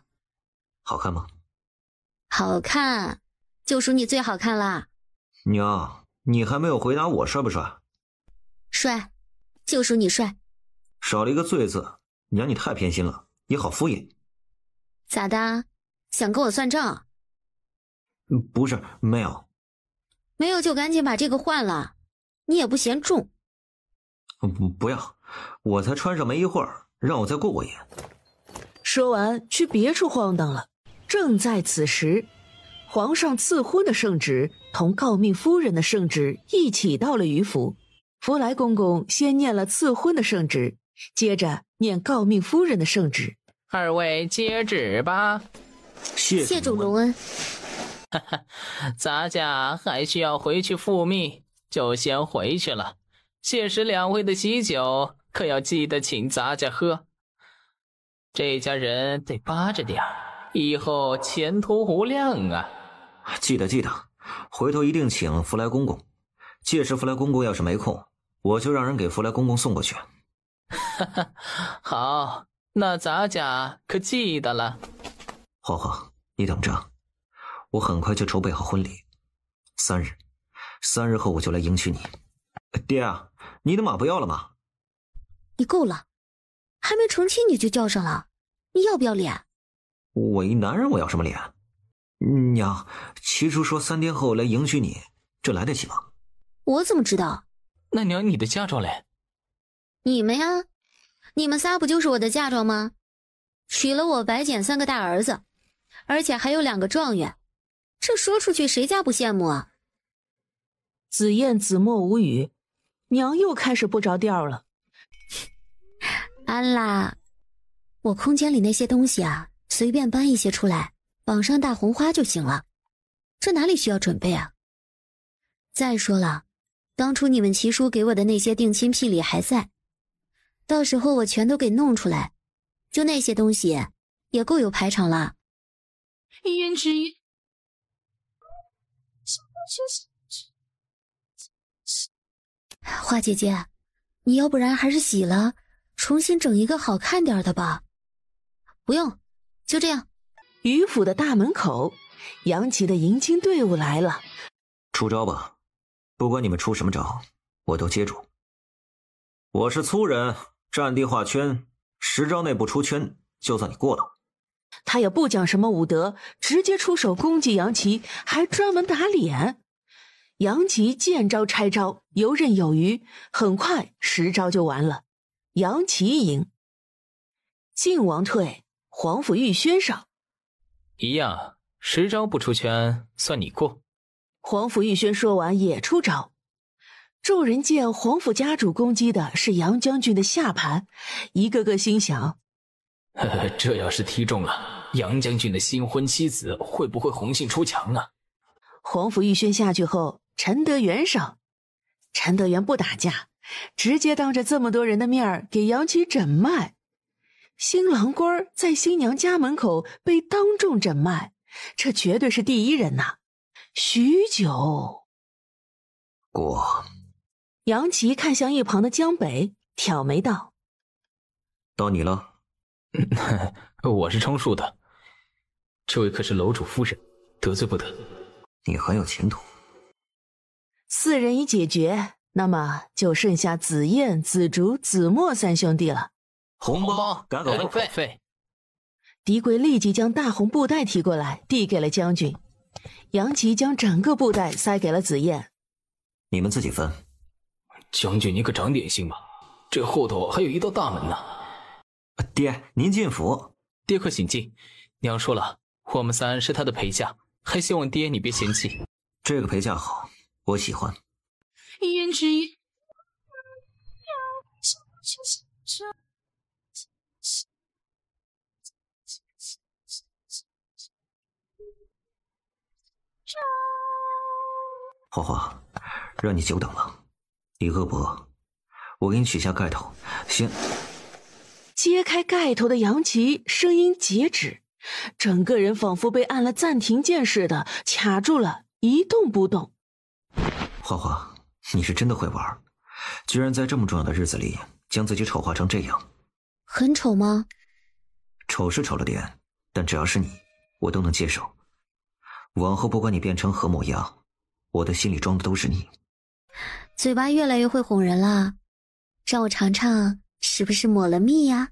好看吗？好看，就属你最好看啦。娘，你还没有回答我帅不帅？帅，就属你帅。少了一个最字，娘你太偏心了，也好敷衍。咋的？想跟我算账？不是，没有。没有就赶紧把这个换了，你也不嫌重。不要，我才穿上没一会儿，让我再过过眼。说完去别处晃荡了。正在此时，皇上赐婚的圣旨同诰命夫人的圣旨一起到了于府。福来公公先念了赐婚的圣旨，接着念诰命夫人的圣旨。二位接旨吧。谢主隆恩。咱家还需要回去复命，就先回去了。届时两位的喜酒可要记得请咱家喝。这家人得巴着点，以后前途无量啊！记得，回头一定请福来公公。届时福来公公要是没空，我就让人给福来公公送过去。好，那咱家可记得了。花花，你等着，我很快就筹备好婚礼。3日后我就来迎娶你。爹啊，你的马不要了吗？你够了，还没成亲你就叫上了，你要不要脸？我一男人我要什么脸？娘，齐叔说3天后来迎娶你，这来得及吗？我怎么知道？那娘你的嫁妆嘞？你们呀，你们仨不就是我的嫁妆吗？娶了我白捡3个大儿子，而且还有2个状元，这说出去谁家不羡慕啊？紫燕、紫墨无语，娘又开始不着调了。安啦，我空间里那些东西啊，随便搬一些出来，绑上大红花就行了，这哪里需要准备啊？再说了，当初你们齐叔给我的那些定亲聘礼还在，到时候我全都给弄出来，就那些东西也够有排场了。胭脂花姐姐，你要不然还是洗了，重新整一个好看点的吧。不用，就这样。于府的大门口，杨琦的迎亲队伍来了。出招吧，不管你们出什么招，我都接住。我是粗人，占地画圈，10招内不出圈，就算你过了。他也不讲什么武德，直接出手攻击杨琦，还专门打脸。杨琦见招拆招，游刃有余，很快10招就完了。杨琦赢。晋王退，皇甫玉轩上。一样，10招不出圈，算你过。皇甫玉轩说完也出招。众人见皇甫家主攻击的是杨将军的下盘，一个个心想：这要是踢中了，杨将军的新婚妻子会不会红杏出墙啊？皇甫玉轩下去后，陈德元上。陈德元不打架，直接当着这么多人的面给杨琦诊脉。新郎官在新娘家门口被当众诊脉，这绝对是第一人呐！许久，过。杨琦看向一旁的江北，挑眉道：到你了。我是充数的，这位可是楼主夫人，得罪不得。你很有前途。4人已解决，那么就剩下紫燕、紫竹、紫墨3兄弟了。红包赶稿费。狄贵立即将大红布袋提过来，递给了将军。杨琦将整个布袋塞给了紫燕。你们自己分。将军，你可长点心吧，这后头还有一道大门呢。爹，您进府。爹快请进，娘说了，我们3是她的陪嫁，还希望爹你别嫌弃。这个陪嫁好，我喜欢。胭脂花花，让你久等了。你饿不饿？我给你取下盖头，先。揭开盖头的杨琦声音截止，整个人仿佛被按了暂停键似的卡住了，一动不动。花花，你是真的会玩，居然在这么重要的日子里将自己丑化成这样。很丑吗？丑是丑了点，但只要是你，我都能接受。往后不管你变成何模样，我的心里装的都是你。嘴巴越来越会哄人了，让我尝尝是不是抹了蜜呀？